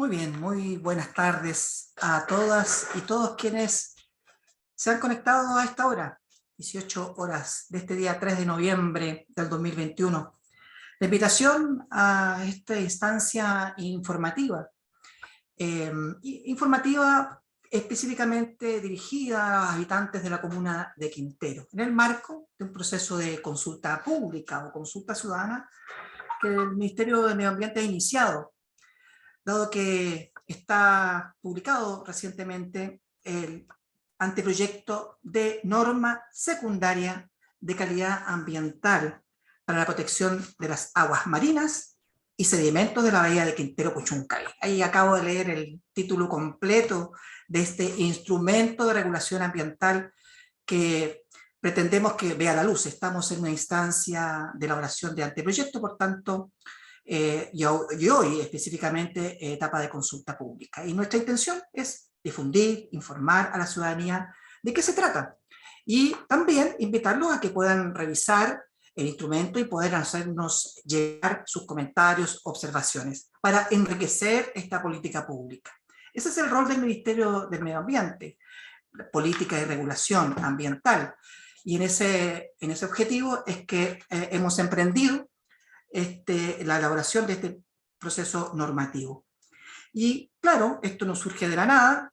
Muy bien, muy buenas tardes a todas y todos quienes se han conectado a esta hora, 18 horas de este día 3 de noviembre del 2021. La invitación a esta instancia informativa específicamente dirigida a los habitantes de la comuna de Quintero, en el marco de un proceso de consulta pública o consulta ciudadana que el Ministerio de Medio Ambiente ha iniciado, dado que está publicado recientemente el anteproyecto de norma secundaria de calidad ambiental para la protección de las aguas marinas y sedimentos de la bahía de Quintero Puchuncaví. Ahí acabo de leer el título completo de este instrumento de regulación ambiental que pretendemos que vea la luz. Estamos en una instancia de elaboración de anteproyecto, por tanto, y hoy específicamente etapa de consulta pública. Y nuestra intención es difundir, informar a la ciudadanía de qué se trata. Y también invitarlos a que puedan revisar el instrumento y poder hacernos llegar sus comentarios, observaciones, para enriquecer esta política pública. Ese es el rol del Ministerio del Medio Ambiente, política de regulación ambiental. Y en ese objetivo es que hemos emprendido la elaboración de este proceso normativo. Y claro, esto no surge de la nada,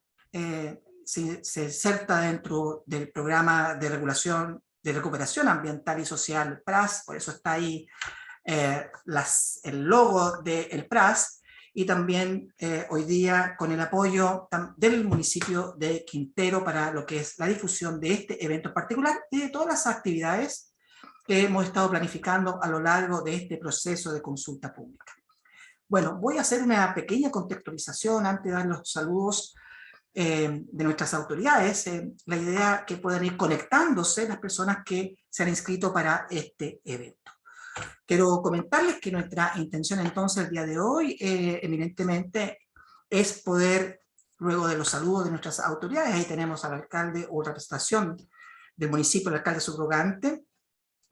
se inserta dentro del programa de regulación de recuperación ambiental y social PRAS, por eso está ahí el logo del PRAS, y también hoy día con el apoyo del municipio de Quintero para lo que es la difusión de este evento en particular y de todas las actividades que hemos estado planificando a lo largo de este proceso de consulta pública. Bueno, voy a hacer una pequeña contextualización antes de dar los saludos de nuestras autoridades. La idea que puedan ir conectándose las personas que se han inscrito para este evento. Quiero comentarles que nuestra intención entonces el día de hoy eminentemente es poder, luego de los saludos de nuestras autoridades, ahí tenemos al alcalde o representación del municipio, el alcalde subrogante,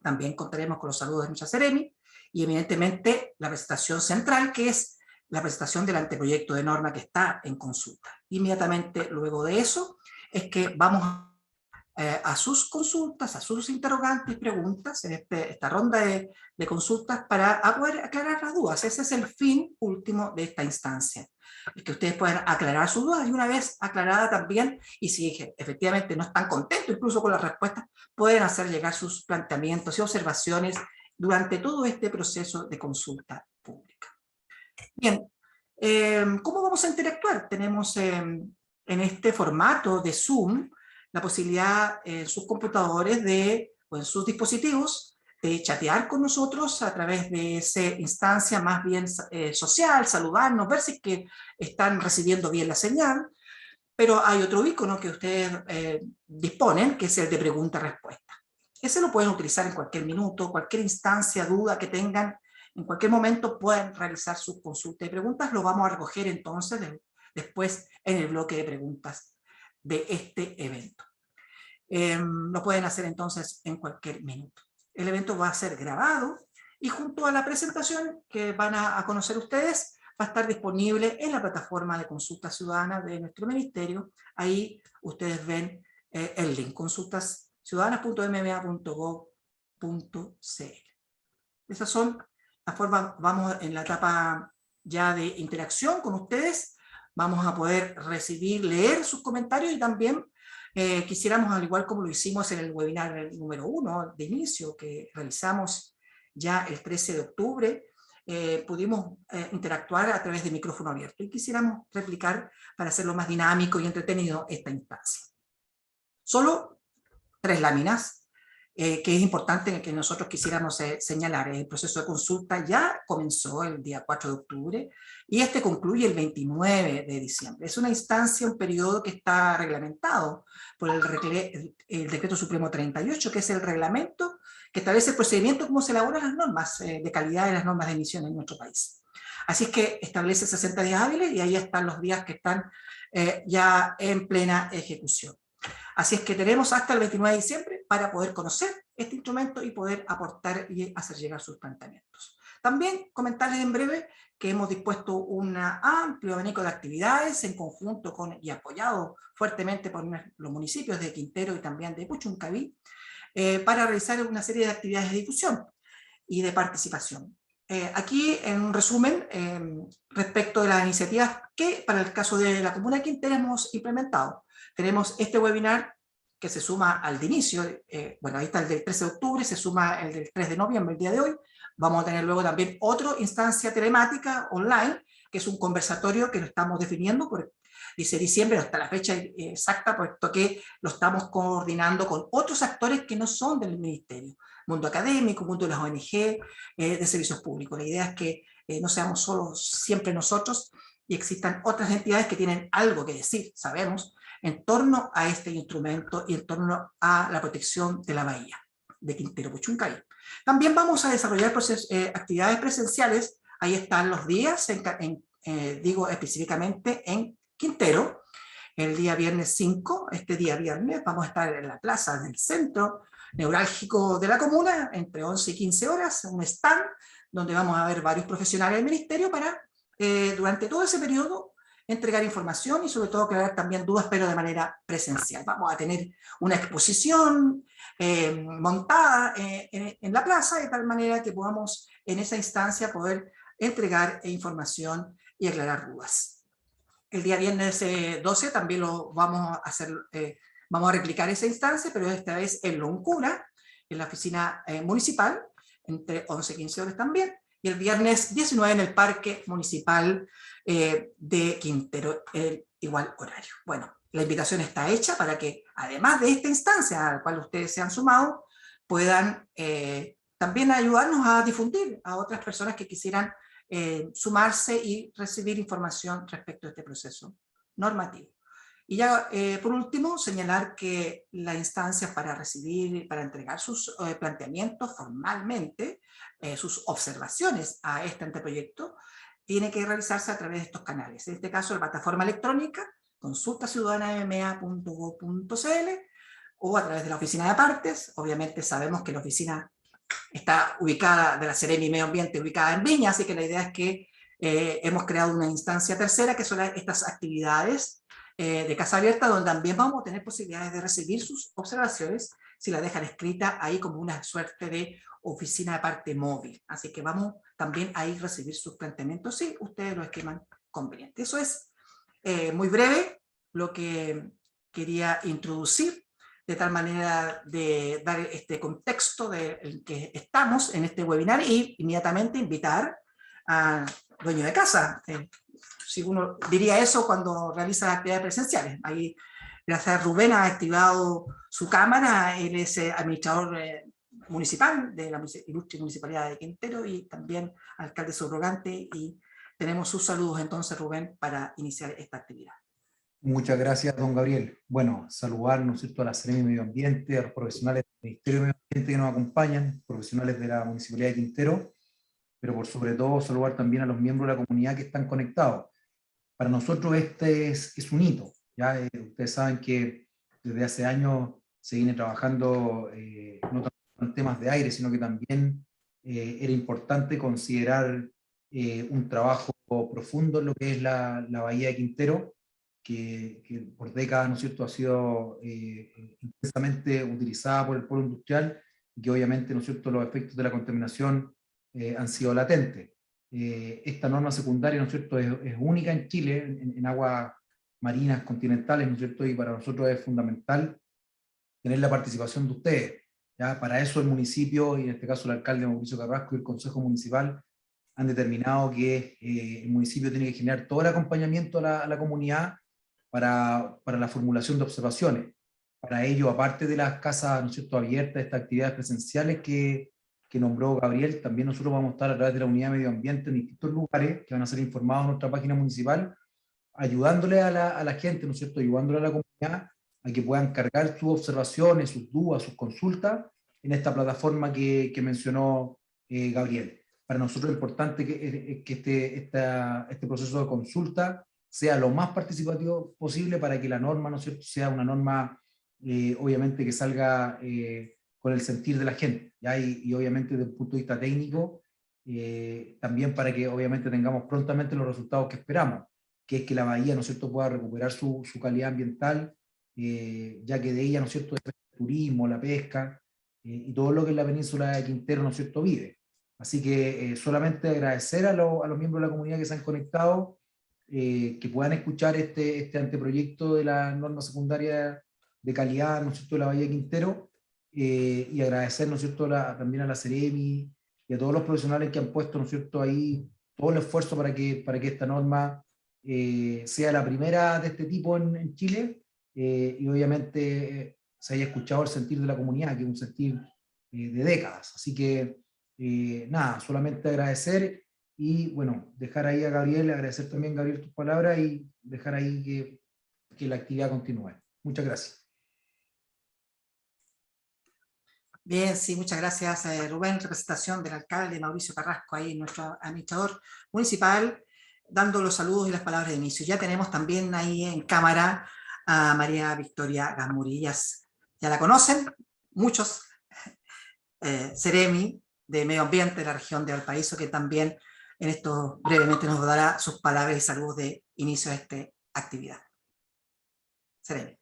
también contaremos con los saludos de nuestra Seremi, y evidentemente la presentación central, que es la presentación del anteproyecto de norma que está en consulta. Inmediatamente luego de eso es que vamos a sus consultas, a sus interrogantes y preguntas, en esta ronda de consultas para poder aclarar las dudas. Ese es el fin último de esta instancia, es que ustedes puedan aclarar sus dudas y una vez aclarada también, y si efectivamente no están contentos incluso con las respuestas, pueden hacer llegar sus planteamientos y observaciones durante todo este proceso de consulta pública. Bien, ¿cómo vamos a interactuar? Tenemos en este formato de Zoom la posibilidad en sus computadores o en sus dispositivos de chatear con nosotros a través de esa instancia más bien social, saludarnos, ver si es que están recibiendo bien la señal, pero hay otro icono que ustedes disponen, que es el de pregunta-respuesta. Ese lo pueden utilizar en cualquier minuto, cualquier instancia, duda que tengan, en cualquier momento pueden realizar sus consultas y preguntas. Lo vamos a recoger entonces después en el bloque de preguntas de este evento. Lo pueden hacer entonces en cualquier minuto. El evento va a ser grabado y junto a la presentación que van a conocer ustedes, va a estar disponible en la plataforma de consulta ciudadana de nuestro ministerio. Ahí ustedes ven el link, consultasciudadanas.mma.gov.cl. Esas son las formas. Vamos en la etapa ya de interacción con ustedes. Vamos a poder recibir, leer sus comentarios y también quisiéramos, al igual como lo hicimos en el webinar número 1 de inicio que realizamos ya el 13 de octubre, pudimos interactuar a través de micrófono abierto y quisiéramos replicar para hacerlo más dinámico y entretenido esta instancia. Solo 3 láminas, que es importante que nosotros quisiéramos señalar. El proceso de consulta ya comenzó el día 4 de octubre y este concluye el 29 de diciembre. Es una instancia, un periodo que está reglamentado por el Decreto Supremo 38, que es el reglamento que establece el procedimiento cómo se elaboran las normas de calidad de las normas de emisión en nuestro país. Así es que establece 60 días hábiles y ahí están los días que están ya en plena ejecución. Así es que tenemos hasta el 29 de diciembre para poder conocer este instrumento y poder aportar y hacer llegar sus planteamientos. También comentarles en breve que hemos dispuesto un amplio abanico de actividades en conjunto con y apoyado fuertemente por los municipios de Quintero y también de Puchuncaví, para realizar una serie de actividades de difusión y de participación. Aquí, en un resumen, respecto de las iniciativas que para el caso de la Comuna de Quintero hemos implementado. Tenemos este webinar que se suma al de inicio, bueno, ahí está el del 13 de octubre, se suma el del 3 de noviembre, el día de hoy. Vamos a tener luego también otra instancia telemática online, que es un conversatorio que lo estamos definiendo, dice diciembre hasta la fecha exacta, puesto que lo estamos coordinando con otros actores que no son del ministerio, mundo académico, mundo de las ONG, de servicios públicos. La idea es que no seamos solo siempre nosotros y existan otras entidades que tienen algo que decir, sabemos, en torno a este instrumento y en torno a la protección de la bahía de Quintero Puchuncaví. También vamos a desarrollar actividades presenciales, ahí están los días, digo específicamente en Quintero, el día viernes 5, este día viernes, vamos a estar en la plaza del centro neurálgico de la comuna, entre 11 y 15 horas, un stand donde vamos a ver varios profesionales del ministerio para, durante todo ese periodo, entregar información y sobre todo aclarar también dudas, pero de manera presencial. Vamos a tener una exposición montada en la plaza, de tal manera que podamos en esa instancia poder entregar información y aclarar dudas. El día viernes 12 también lo vamos a hacer, vamos a replicar esa instancia, pero esta vez en Loncura, en la oficina municipal, entre 11 y 15 horas también, y el viernes 19 en el Parque Municipal de Quintero, el igual horario. Bueno, la invitación está hecha para que, además de esta instancia a la cual ustedes se han sumado, puedan también ayudarnos a difundir a otras personas que quisieran sumarse y recibir información respecto a este proceso normativo. Y ya, por último, señalar que la instancia para recibir, para entregar sus planteamientos formalmente, sus observaciones a este anteproyecto, tiene que realizarse a través de estos canales. En este caso, la plataforma electrónica, consultaciudadanama.gov.cl, o a través de la oficina de partes. Obviamente sabemos que la oficina está ubicada, de la Seremi Medio Ambiente, ubicada en Viña, así que la idea es que hemos creado una instancia tercera, que son estas actividades de Casa Abierta, donde también vamos a tener posibilidades de recibir sus observaciones, si la dejan escrita ahí como una suerte de oficina de parte móvil. Así que vamos también a ir a recibir sus planteamientos, si ustedes lo estiman conveniente. Eso es muy breve lo que quería introducir, de tal manera de dar este contexto en que estamos en este webinar y inmediatamente invitar al dueño de casa. Si uno diría eso cuando realiza las actividades presenciales. Ahí, gracias a Rubén, ha activado su cámara, él es administrador municipal de la ilustre Municipalidad de Quintero y también alcalde subrogante, y tenemos sus saludos entonces, Rubén, para iniciar esta actividad. Muchas gracias, don Gabriel. Bueno, saludar, ¿no es cierto?, a la Seremi de Medio Ambiente, a los profesionales del Ministerio de Medio Ambiente que nos acompañan, profesionales de la Municipalidad de Quintero, pero por sobre todo saludar también a los miembros de la comunidad que están conectados. Para nosotros este es un hito. ¿Ya? Ustedes saben que desde hace años se viene trabajando no tanto en temas de aire, sino que también era importante considerar un trabajo profundo en lo que es la Bahía de Quintero, que por décadas, ¿no es cierto?, ha sido intensamente utilizada por el polo industrial, y que obviamente, ¿no es cierto?, los efectos de la contaminación han sido latentes. Esta norma secundaria, ¿no es cierto?, es única en Chile, en aguas marinas continentales, ¿no es cierto?, y para nosotros es fundamental tener la participación de ustedes. ¿Ya? Para eso el municipio, y en este caso el alcalde Mauricio Carrasco y el Consejo Municipal, han determinado que el municipio tiene que generar todo el acompañamiento a la comunidad para la formulación de observaciones. Para ello, aparte de las casas, ¿no es cierto?, abiertas, estas actividades presenciales que nombró Gabriel, también nosotros vamos a estar a través de la Unidad de Medio Ambiente en distintos lugares que van a ser informados en nuestra página municipal, ayudándole a la gente, ¿no es cierto?, ayudándole a la comunidad a que puedan cargar sus observaciones, sus dudas, sus consultas en esta plataforma que mencionó Gabriel. Para nosotros es importante que este proceso de consulta sea lo más participativo posible para que la norma, ¿no es cierto?, sea una norma obviamente que salga con el sentir de la gente, ¿ya? Y obviamente desde el punto de vista técnico también para que obviamente tengamos prontamente los resultados que esperamos, que es que la bahía, ¿no es cierto?, pueda recuperar su calidad ambiental, ya que de ella, ¿no es cierto?, depende el turismo, la pesca, y todo lo que en la península de Quintero, ¿no es cierto?, vive. Así que solamente agradecer a los miembros de la comunidad que se han conectado, que puedan escuchar este anteproyecto de la norma secundaria de calidad, ¿no es cierto?, de la bahía de Quintero, y agradecer, ¿no es cierto?, también a la Ceremi y a todos los profesionales que han puesto, ¿no es cierto?, ahí todo el esfuerzo para que esta norma sea la primera de este tipo en Chile, y obviamente se haya escuchado el sentir de la comunidad, que es un sentir de décadas. Así que, nada, solamente agradecer y, bueno, dejar ahí a Gabriel, agradecer también, Gabriel, tus palabras y dejar ahí que la actividad continúe. Muchas gracias. Bien, sí, muchas gracias, Rubén, representación del alcalde Mauricio Carrasco, ahí nuestro administrador municipal, dando los saludos y las palabras de inicio. Ya tenemos también ahí en cámara a María Victoria Gamurillas. Ya la conocen, muchos, Ceremi de Medio Ambiente de la región de Valparaíso, que también en esto brevemente nos dará sus palabras y saludos de inicio a esta actividad. Ceremi.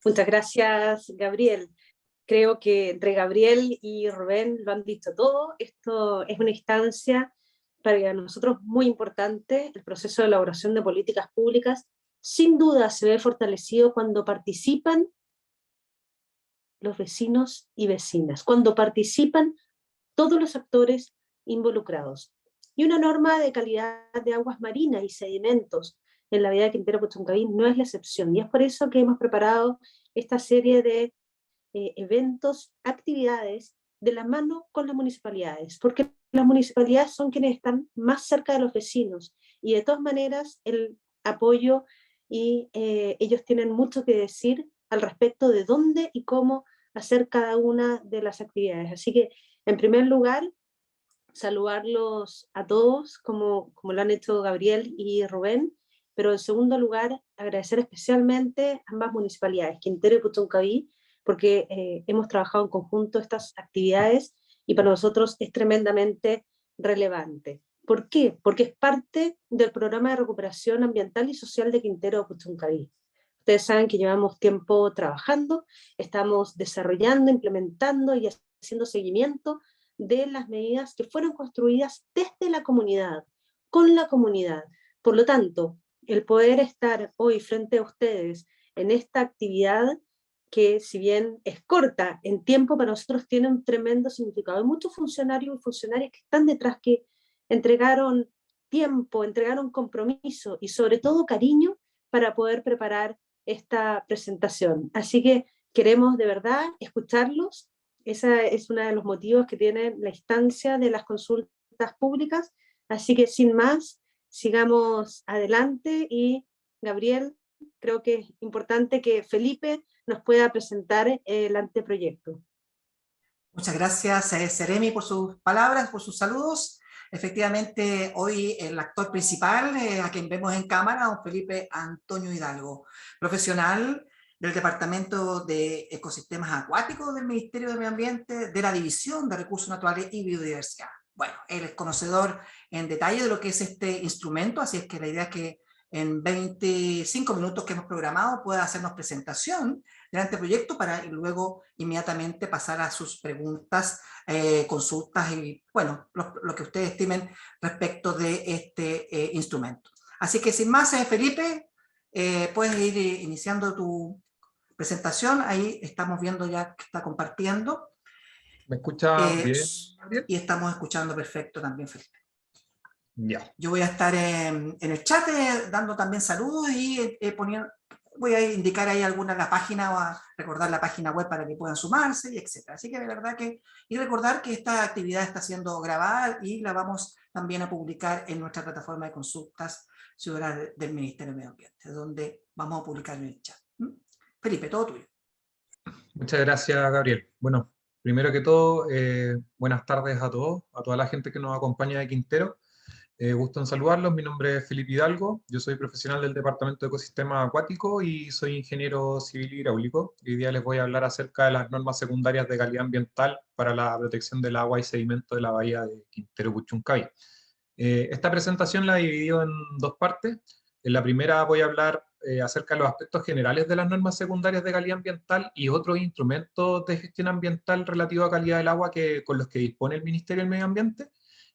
Muchas gracias, Gabriel. Creo que entre Gabriel y Rubén lo han dicho todo. Esto es una instancia para nosotros muy importante. El proceso de elaboración de políticas públicas sin duda se ve fortalecido cuando participan los vecinos y vecinas, cuando participan todos los actores involucrados. Y una norma de calidad de aguas marinas y sedimentos en la bahía de Quintero Puchuncaví no es la excepción. Y es por eso que hemos preparado esta serie de eventos, actividades de la mano con las municipalidades, porque las municipalidades son quienes están más cerca de los vecinos y de todas maneras el apoyo y ellos tienen mucho que decir al respecto de dónde y cómo hacer cada una de las actividades. Así que, en primer lugar, saludarlos a todos, como lo han hecho Gabriel y Rubén, pero en segundo lugar, agradecer especialmente a ambas municipalidades, Quintero y Puchuncaví, porque hemos trabajado en conjunto estas actividades y para nosotros es tremendamente relevante. ¿Por qué? Porque es parte del programa de recuperación ambiental y social de Quintero Puchuncaví. Ustedes saben que llevamos tiempo trabajando, estamos desarrollando, implementando y haciendo seguimiento de las medidas que fueron construidas desde la comunidad, con la comunidad. Por lo tanto, el poder estar hoy frente a ustedes en esta actividad, que si bien es corta en tiempo, para nosotros tiene un tremendo significado. Hay muchos funcionarios y funcionarias que están detrás, que entregaron tiempo, entregaron compromiso y sobre todo cariño para poder preparar esta presentación. Así que queremos de verdad escucharlos. Ese es uno de los motivos que tiene la instancia de las consultas públicas. Así que sin más, sigamos adelante y Gabriel, creo que es importante que Felipe nos pueda presentar el anteproyecto. Muchas gracias, Ceremi, por sus palabras, por sus saludos. Efectivamente, hoy el actor principal, a quien vemos en cámara, don Felipe Antonio Hidalgo, profesional del Departamento de Ecosistemas Acuáticos del Ministerio de Medio Ambiente, de la División de Recursos Naturales y Biodiversidad. Bueno, él es conocedor en detalle de lo que es este instrumento, así es que la idea es que en 25 minutos que hemos programado pueda hacernos presentación del anteproyecto para luego inmediatamente pasar a sus preguntas, consultas y, bueno, lo que ustedes estimen respecto de este instrumento. Así que sin más, Felipe, puedes ir iniciando tu presentación. Ahí estamos viendo ya que está compartiendo. ¿Me escucha bien, Gabriel? Y estamos escuchando perfecto también, Felipe. Ya. Yo voy a estar en el chat dando también saludos y voy a indicar ahí alguna la página o a recordar la página web para que puedan sumarse y etcétera. Así que de verdad y recordar que esta actividad está siendo grabada y la vamos también a publicar en nuestra plataforma de consultas ciudadanas del Ministerio de Medio Ambiente, donde vamos a publicar en el chat. Felipe, todo tuyo. Muchas gracias, Gabriel. Bueno, primero que todo, buenas tardes a todos, a toda la gente que nos acompaña de Quintero. Gusto en saludarlos, mi nombre es Felipe Hidalgo, yo soy profesional del Departamento de Ecosistema Acuático y soy ingeniero civil hidráulico. Hoy día les voy a hablar acerca de las normas secundarias de calidad ambiental para la protección del agua y sedimento de la bahía de Quintero Puchuncaví. Esta presentación la he dividido en dos partes. En la primera voy a hablar acerca de los aspectos generales de las normas secundarias de calidad ambiental y otros instrumentos de gestión ambiental relativo a calidad del agua con los que dispone el Ministerio del Medio Ambiente.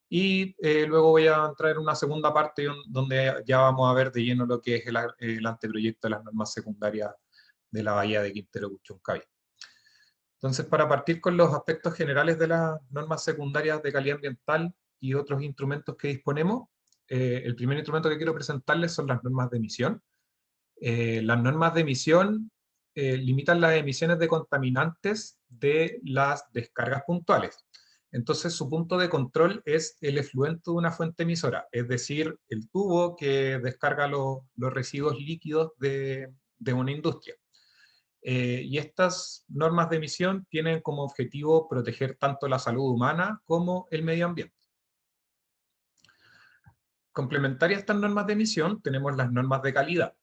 Y luego voy a entrar en una segunda parte donde ya vamos a ver de lleno lo que es el anteproyecto de las normas secundarias de la bahía de Quintero Puchuncaví. Entonces, para partir con los aspectos generales de las normas secundarias de calidad ambiental y otros instrumentos que disponemos, el primer instrumento que quiero presentarles son las normas de emisión. Las normas de emisión limitan las emisiones de contaminantes de las descargas puntuales. Entonces, su punto de control es el efluente de una fuente emisora, es decir, el tubo que descarga los residuos líquidos de una industria. Y estas normas de emisión tienen como objetivo proteger tanto la salud humana como el medio ambiente. Complementaria a estas normas de emisión, tenemos las normas de calidad.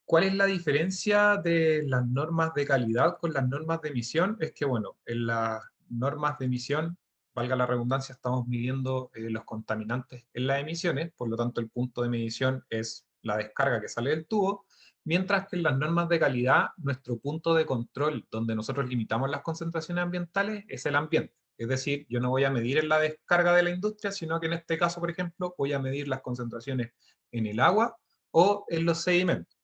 ¿Cuál es la diferencia de las normas de calidad con las normas de emisión? Es que, bueno, en las normas de emisión, valga la redundancia, estamos midiendo los contaminantes en las emisiones, por lo tanto el punto de medición es la descarga que sale del tubo, mientras que en las normas de calidad, nuestro punto de control, donde nosotros limitamos las concentraciones ambientales, es el ambiente. Es decir, yo no voy a medir en la descarga de la industria, sino que en este caso, por ejemplo, voy a medir las concentraciones en el agua o en los sedimentos.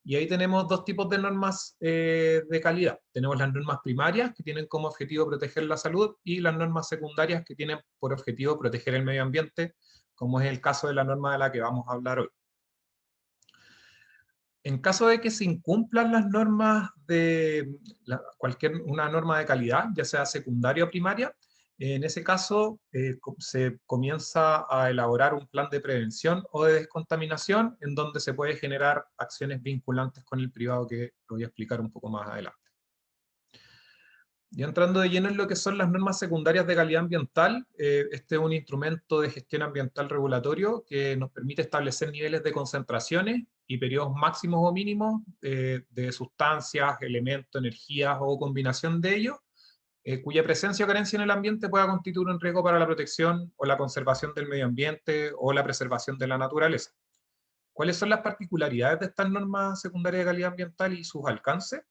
Y ahí tenemos dos tipos de normas de calidad. Tenemos las normas primarias, que tienen como objetivo proteger la salud, y las normas secundarias, que tienen por objetivo proteger el medio ambiente, como es el caso de la norma de la que vamos a hablar hoy. En caso de que se incumplan las normas de una norma de calidad, ya sea secundaria o primaria, en ese caso se comienza a elaborar un plan de prevención o de descontaminación en donde se puede generar acciones vinculantes con el privado, que lo voy a explicar un poco más adelante. Y entrando de lleno en lo que son las normas secundarias de calidad ambiental, este es un instrumento de gestión ambiental regulatorio que nos permite establecer niveles de concentraciones y periodos máximos o mínimos de sustancias, elementos, energías o combinación de ellos, cuya presencia o carencia en el ambiente pueda constituir un riesgo para la protección o la conservación del medio ambiente o la preservación de la naturaleza. ¿Cuáles son las particularidades de estas normas secundarias de calidad ambiental y sus alcances?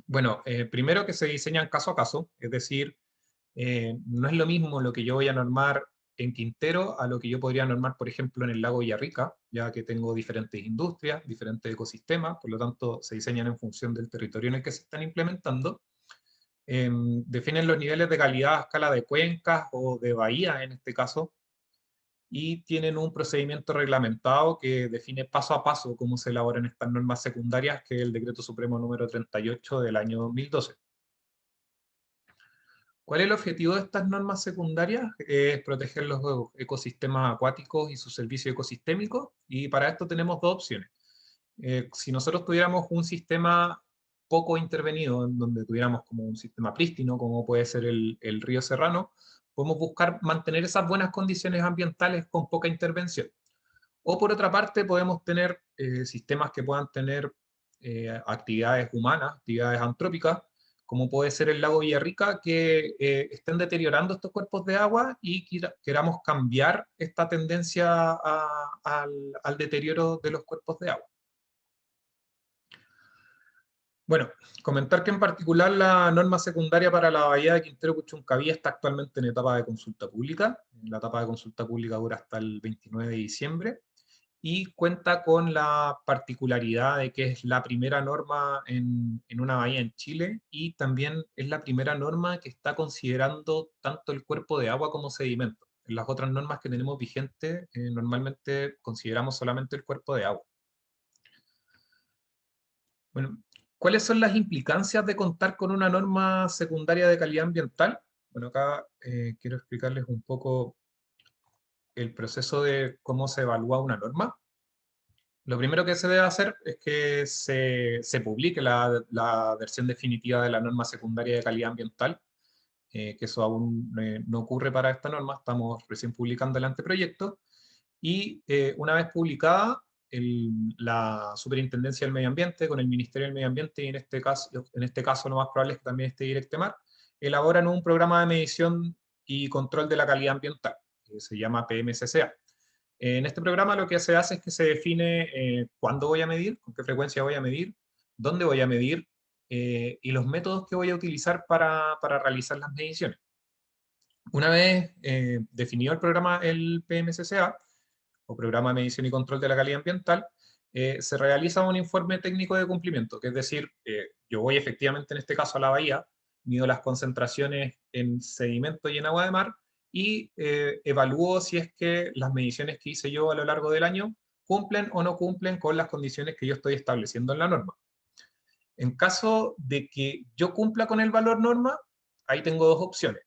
Bueno, primero que se diseñan caso a caso, es decir, no es lo mismo lo que yo voy a normar en Quintero a lo que yo podría normar, por ejemplo, en el lago Villarrica, ya que tengo diferentes industrias, diferentes ecosistemas, por lo tanto se diseñan en función del territorio en el que se están implementando. Definen los niveles de calidad a escala de cuencas o de bahías en este caso, y tienen un procedimiento reglamentado que define paso a paso cómo se elaboran estas normas secundarias, que es el Decreto Supremo número 38 del año 2012. ¿Cuál es el objetivo de estas normas secundarias? Es proteger los ecosistemas acuáticos y su servicio ecosistémico, y para esto tenemos dos opciones. Si nosotros tuviéramos un sistema poco intervenido, en donde tuviéramos como un sistema prístino, como puede ser el río Serrano, podemos buscar mantener esas buenas condiciones ambientales con poca intervención. O por otra parte, podemos tener sistemas que puedan tener actividades humanas, actividades antrópicas, como puede ser el lago Villarrica, que estén deteriorando estos cuerpos de agua y queramos cambiar esta tendencia al deterioro de los cuerpos de agua. Bueno, comentar que en particular la norma secundaria para la bahía de Quintero Puchuncaví está actualmente en etapa de consulta pública. La etapa de consulta pública dura hasta el 29 de diciembre y cuenta con la particularidad de que es la primera norma en una bahía en Chile, y también es la primera norma que está considerando tanto el cuerpo de agua como sedimento. En las otras normas que tenemos vigentes, normalmente consideramos solamente el cuerpo de agua. Bueno, ¿cuáles son las implicancias de contar con una norma secundaria de calidad ambiental? Bueno, acá quiero explicarles un poco el proceso de cómo se evalúa una norma. Lo primero que se debe hacer es que se publique la versión definitiva de la norma secundaria de calidad ambiental. que eso aún no ocurre para esta norma, estamos recién publicando el anteproyecto, y una vez publicada, la Superintendencia del Medio Ambiente con el Ministerio del Medio Ambiente, y en este caso lo más probable es que también esté Directemar, elaboran un programa de medición y control de la calidad ambiental, que se llama PMCCA. En este programa lo que se hace es que se define cuándo voy a medir, con qué frecuencia voy a medir, dónde voy a medir, y los métodos que voy a utilizar para realizar las mediciones. Una vez definido el programa, el PMCCA, o Programa de Medición y Control de la Calidad Ambiental, se realiza un informe técnico de cumplimiento, que es decir, yo voy efectivamente en este caso a la bahía, mido las concentraciones en sedimento y en agua de mar, y evalúo si es que las mediciones que hice yo a lo largo del año cumplen o no cumplen con las condiciones que yo estoy estableciendo en la norma. En caso de que yo cumpla con el valor norma, ahí tengo dos opciones.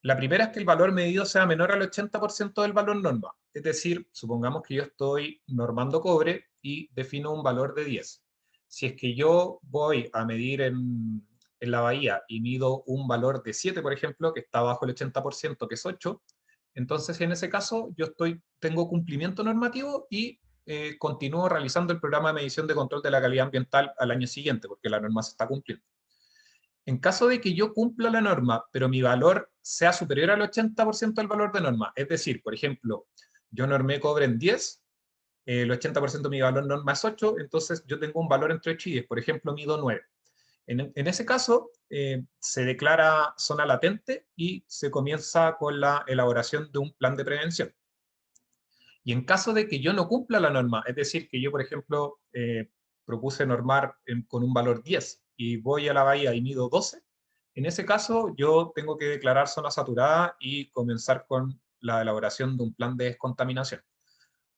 La primera es que el valor medido sea menor al 80% del valor norma. Es decir, supongamos que yo estoy normando cobre y defino un valor de 10. Si es que yo voy a medir en la bahía y mido un valor de 7, por ejemplo, que está bajo el 80%, que es 8, entonces en ese caso yo tengo cumplimiento normativo y continúo realizando el programa de medición de control de la calidad ambiental al año siguiente, porque la norma se está cumpliendo. En caso de que yo cumpla la norma, pero mi valor sea superior al 80% del valor de norma, es decir, por ejemplo, yo normé cobre en 10, el 80% de mi valor norma es 8, entonces yo tengo un valor entre 8 y 10, por ejemplo, mido 9. En ese caso, se declara zona latente y se comienza con la elaboración de un plan de prevención. Y en caso de que yo no cumpla la norma, es decir, que yo, por ejemplo, propuse normar con un valor 10 y voy a la bahía y mido 12, en ese caso yo tengo que declarar zona saturada y comenzar con la elaboración de un plan de descontaminación.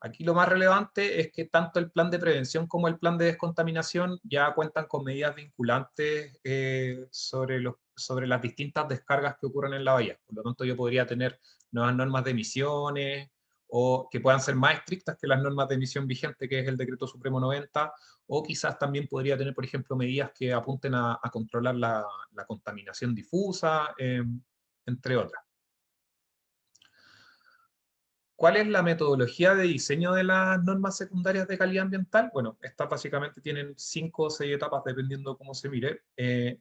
Aquí lo más relevante es que tanto el plan de prevención como el plan de descontaminación ya cuentan con medidas vinculantes sobre las distintas descargas que ocurren en la bahía. Por lo tanto, yo podría tener nuevas normas de emisiones, o que puedan ser más estrictas que las normas de emisión vigente, que es el Decreto Supremo 90, o quizás también podría tener, por ejemplo, medidas que apunten a controlar la contaminación difusa, entre otras. ¿Cuál es la metodología de diseño de las normas secundarias de calidad ambiental? Bueno, estas básicamente tienen 5 o 6 etapas dependiendo de cómo se mire.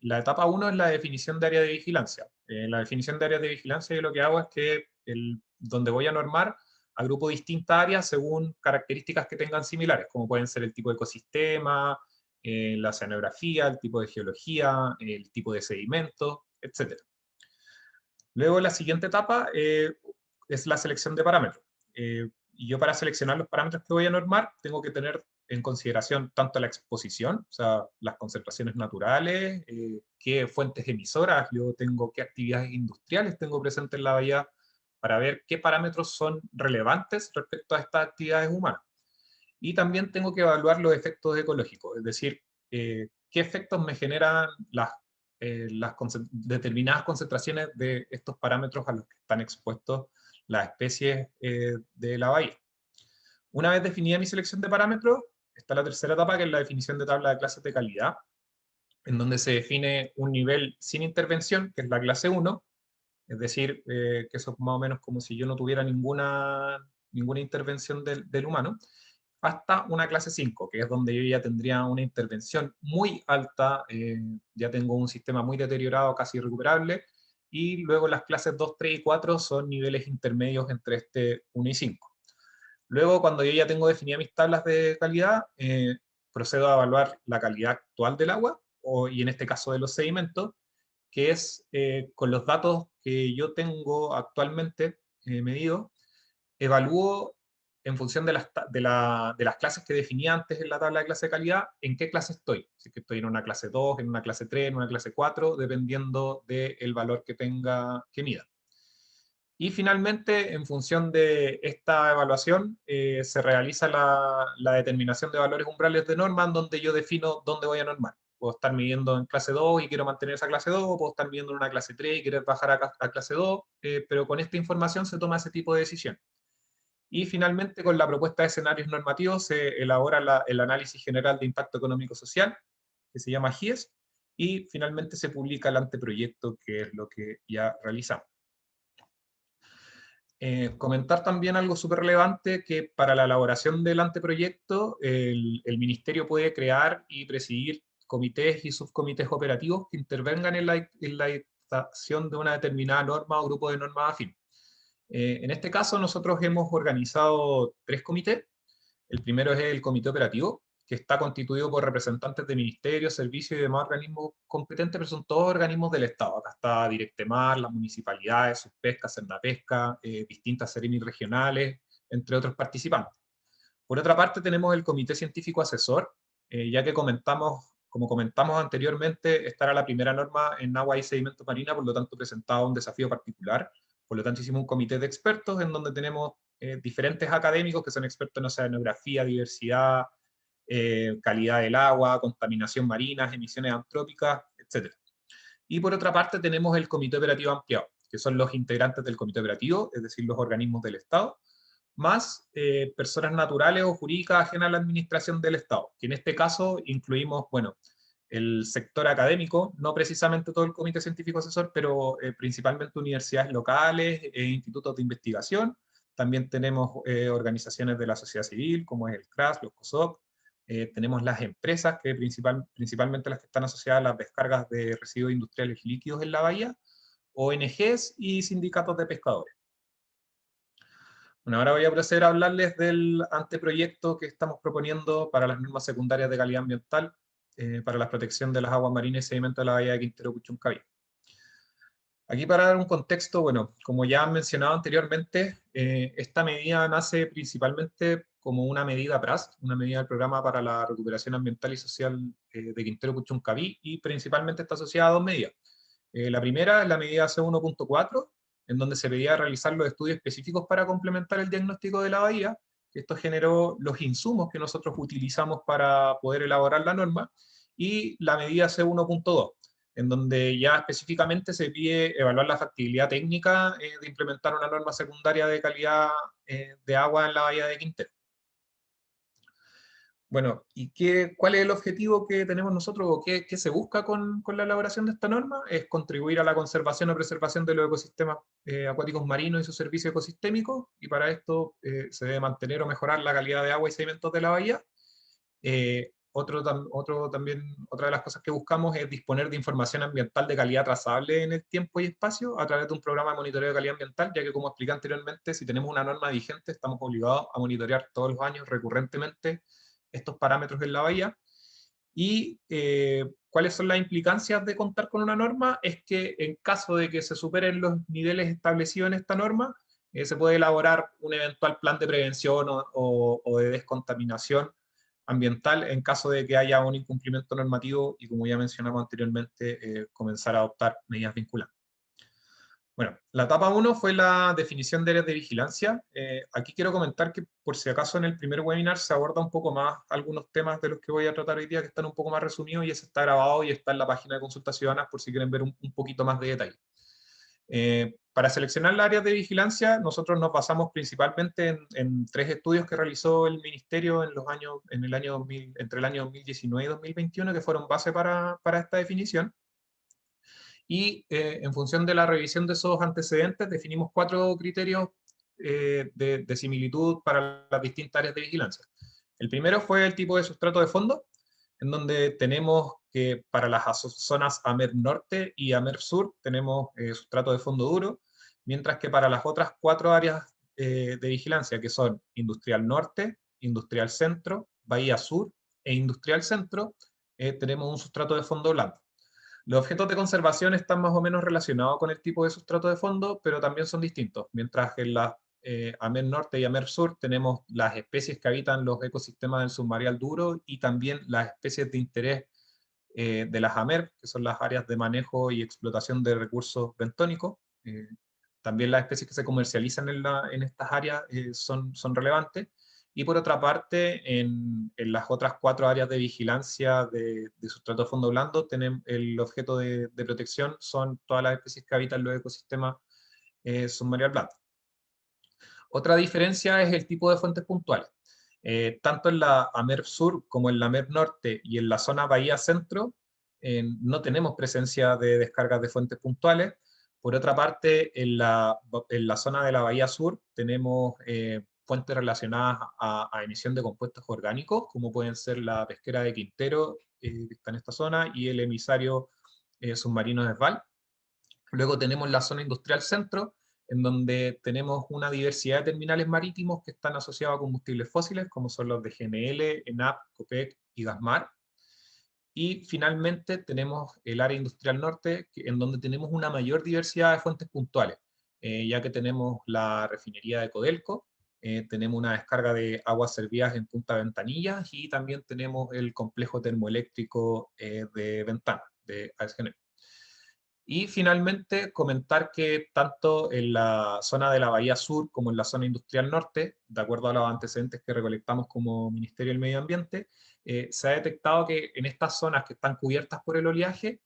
La etapa 1 es la definición de área de vigilancia. La definición de áreas de vigilancia, yo lo que hago es que donde voy a normar, agrupo distintas áreas según características que tengan similares, como pueden ser el tipo de ecosistema, la oceanografía, el tipo de geología, el tipo de sedimento, etc. Luego la siguiente etapa es la selección de parámetros. Y yo, para seleccionar los parámetros que voy a normar, tengo que tener en consideración tanto la exposición, o sea, las concentraciones naturales, qué fuentes emisoras yo tengo, qué actividades industriales tengo presentes en la bahía, para ver qué parámetros son relevantes respecto a estas actividades humanas. Y también tengo que evaluar los efectos ecológicos, es decir, qué efectos me generan las determinadas concentraciones de estos parámetros a los que están expuestos las especies de la bahía. Una vez definida mi selección de parámetros, está la tercera etapa, que es la definición de tabla de clases de calidad, en donde se define un nivel sin intervención, que es la clase 1, es decir, que eso es más o menos como si yo no tuviera ninguna intervención del humano, hasta una clase 5, que es donde yo ya tendría una intervención muy alta, ya tengo un sistema muy deteriorado, casi irrecuperable, y luego las clases 2, 3 y 4 son niveles intermedios entre este 1 y 5. Luego, cuando yo ya tengo definidas mis tablas de calidad, procedo a evaluar la calidad actual del agua, y en este caso de los sedimentos, que es con los datos que yo tengo actualmente medidos, evalúo en función de las clases que definí antes en la tabla de clase de calidad, en qué clase estoy. Si es que estoy en una clase 2, en una clase 3, en una clase 4, dependiendo del valor que tenga que mida. Y finalmente, en función de esta evaluación, se realiza la determinación de valores umbrales de norma, en donde yo defino dónde voy a normar. Puedo estar midiendo en clase 2 y quiero mantener esa clase 2, o puedo estar midiendo en una clase 3 y querer bajar a clase 2, pero con esta información se toma ese tipo de decisión. Y finalmente, con la propuesta de escenarios normativos, se elabora el análisis general de impacto económico-social, que se llama GIES, y finalmente se publica el anteproyecto, que es lo que ya realizamos. Comentar también algo súper relevante, que para la elaboración del anteproyecto el Ministerio puede crear y presidir comités y subcomités operativos que intervengan en la dictación de una determinada norma o grupo de normas afín. En este caso nosotros hemos organizado 3 comités. El primero es el comité operativo, que está constituido por representantes de ministerios, servicios y demás organismos competentes, pero son todos organismos del Estado. Acá está Directemar, las municipalidades, Subpesca, Sernapesca, distintas seremi regionales, entre otros participantes. Por otra parte, tenemos el comité científico asesor, ya que como comentamos anteriormente, esta era la primera norma en agua y sedimento marina, por lo tanto presentaba un desafío particular. Por lo tanto, hicimos un comité de expertos en donde tenemos diferentes académicos que son expertos en oceanografía, diversidad, calidad del agua, contaminación marina, emisiones antrópicas, etc. Y por otra parte tenemos el comité operativo ampliado, que son los integrantes del comité operativo, es decir, los organismos del Estado, más personas naturales o jurídicas ajenas a la administración del Estado, que en este caso incluimos, bueno, el sector académico, no precisamente todo el comité científico asesor, pero principalmente universidades locales e institutos de investigación. También tenemos organizaciones de la sociedad civil, como es el CRAS, los COSOC. Tenemos las empresas, que principalmente las que están asociadas a las descargas de residuos industriales líquidos en la bahía, ONGs y sindicatos de pescadores. Bueno, ahora voy a proceder a hablarles del anteproyecto que estamos proponiendo para las normas secundarias de calidad ambiental para la protección de las aguas marinas y sedimentos de la bahía de Quintero Puchuncaví. Aquí, para dar un contexto, bueno, como ya han mencionado anteriormente, esta medida nace principalmente como una medida PRAS, una medida del Programa para la Recuperación Ambiental y Social de Quintero Puchuncaví, y principalmente está asociada a 2 medidas. La primera es la medida C1.4, en donde se pedía realizar los estudios específicos para complementar el diagnóstico de la bahía. Esto generó los insumos que nosotros utilizamos para poder elaborar la norma, y la medida C1.2, en donde ya específicamente se pide evaluar la factibilidad técnica de implementar una norma secundaria de calidad de agua en la bahía de Quintero. Bueno, ¿y cuál es el objetivo que tenemos nosotros, o qué se busca con la elaboración de esta norma? Es contribuir a la conservación o preservación de los ecosistemas acuáticos marinos y sus servicios ecosistémicos, y para esto se debe mantener o mejorar la calidad de agua y sedimentos de la bahía. Otra de las cosas que buscamos es disponer de información ambiental de calidad trazable en el tiempo y espacio a través de un programa de monitoreo de calidad ambiental, ya que, como expliqué anteriormente, si tenemos una norma vigente, estamos obligados a monitorear todos los años recurrentemente estos parámetros en la bahía. Y ¿cuáles son las implicancias de contar con una norma? Es que en caso de que se superen los niveles establecidos en esta norma, se puede elaborar un eventual plan de prevención o de descontaminación ambiental en caso de que haya un incumplimiento normativo, y, como ya mencionamos anteriormente, comenzar a adoptar medidas vinculantes. Bueno, la etapa 1 fue la definición de áreas de vigilancia. Aquí quiero comentar que, por si acaso, en el primer webinar se aborda un poco más algunos temas de los que voy a tratar hoy día, que están un poco más resumidos, y ese está grabado y está en la página de consultas ciudadanas por si quieren ver un poquito más de detalle. Para seleccionar las áreas de vigilancia, nosotros nos basamos principalmente en 3 estudios que realizó el Ministerio entre el año 2019 y 2021, que fueron base para esta definición. Y en función de la revisión de esos antecedentes, definimos 4 criterios de similitud para las distintas áreas de vigilancia. El primero fue el tipo de sustrato de fondo, en donde tenemos que para las zonas AMER Norte y AMER Sur tenemos sustrato de fondo duro, mientras que para las otras 4 áreas de vigilancia, que son Industrial Norte, Industrial Centro, Bahía Sur e Industrial Centro, tenemos un sustrato de fondo blando. Los objetos de conservación están más o menos relacionados con el tipo de sustrato de fondo, pero también son distintos. Mientras que en la AMER Norte y AMER Sur tenemos las especies que habitan los ecosistemas del submareal duro, y también las especies de interés de las AMER, que son las áreas de manejo y explotación de recursos bentónicos. También las especies que se comercializan en estas áreas son relevantes. Y por otra parte, en las otras 4 áreas de vigilancia de sustrato de fondo blando, tenemos el objeto de protección, son todas las especies que habitan los ecosistemas submareal blando. Otra diferencia es el tipo de fuentes puntuales. Tanto en la AMER Sur como en la AMER Norte y en la zona Bahía Centro, no tenemos presencia de descargas de fuentes puntuales. Por otra parte, en la zona de la Bahía Sur tenemos fuentes relacionadas a emisión de compuestos orgánicos, como pueden ser la pesquera de Quintero, que está en esta zona, y el emisario submarino de Esval. Luego tenemos la zona industrial centro, en donde tenemos una diversidad de terminales marítimos que están asociados a combustibles fósiles, como son los de GNL, ENAP, COPEC y Gasmar. Y finalmente tenemos el área industrial norte, en donde tenemos una mayor diversidad de fuentes puntuales, ya que tenemos la refinería de Codelco, tenemos una descarga de aguas servidas en Punta Ventanilla, y también tenemos el complejo termoeléctrico de Ventana, de AES-GENER. Y finalmente comentar que tanto en la zona de la Bahía Sur como en la zona industrial norte, de acuerdo a los antecedentes que recolectamos como Ministerio del Medio Ambiente, se ha detectado que en estas zonas que están cubiertas por el oleaje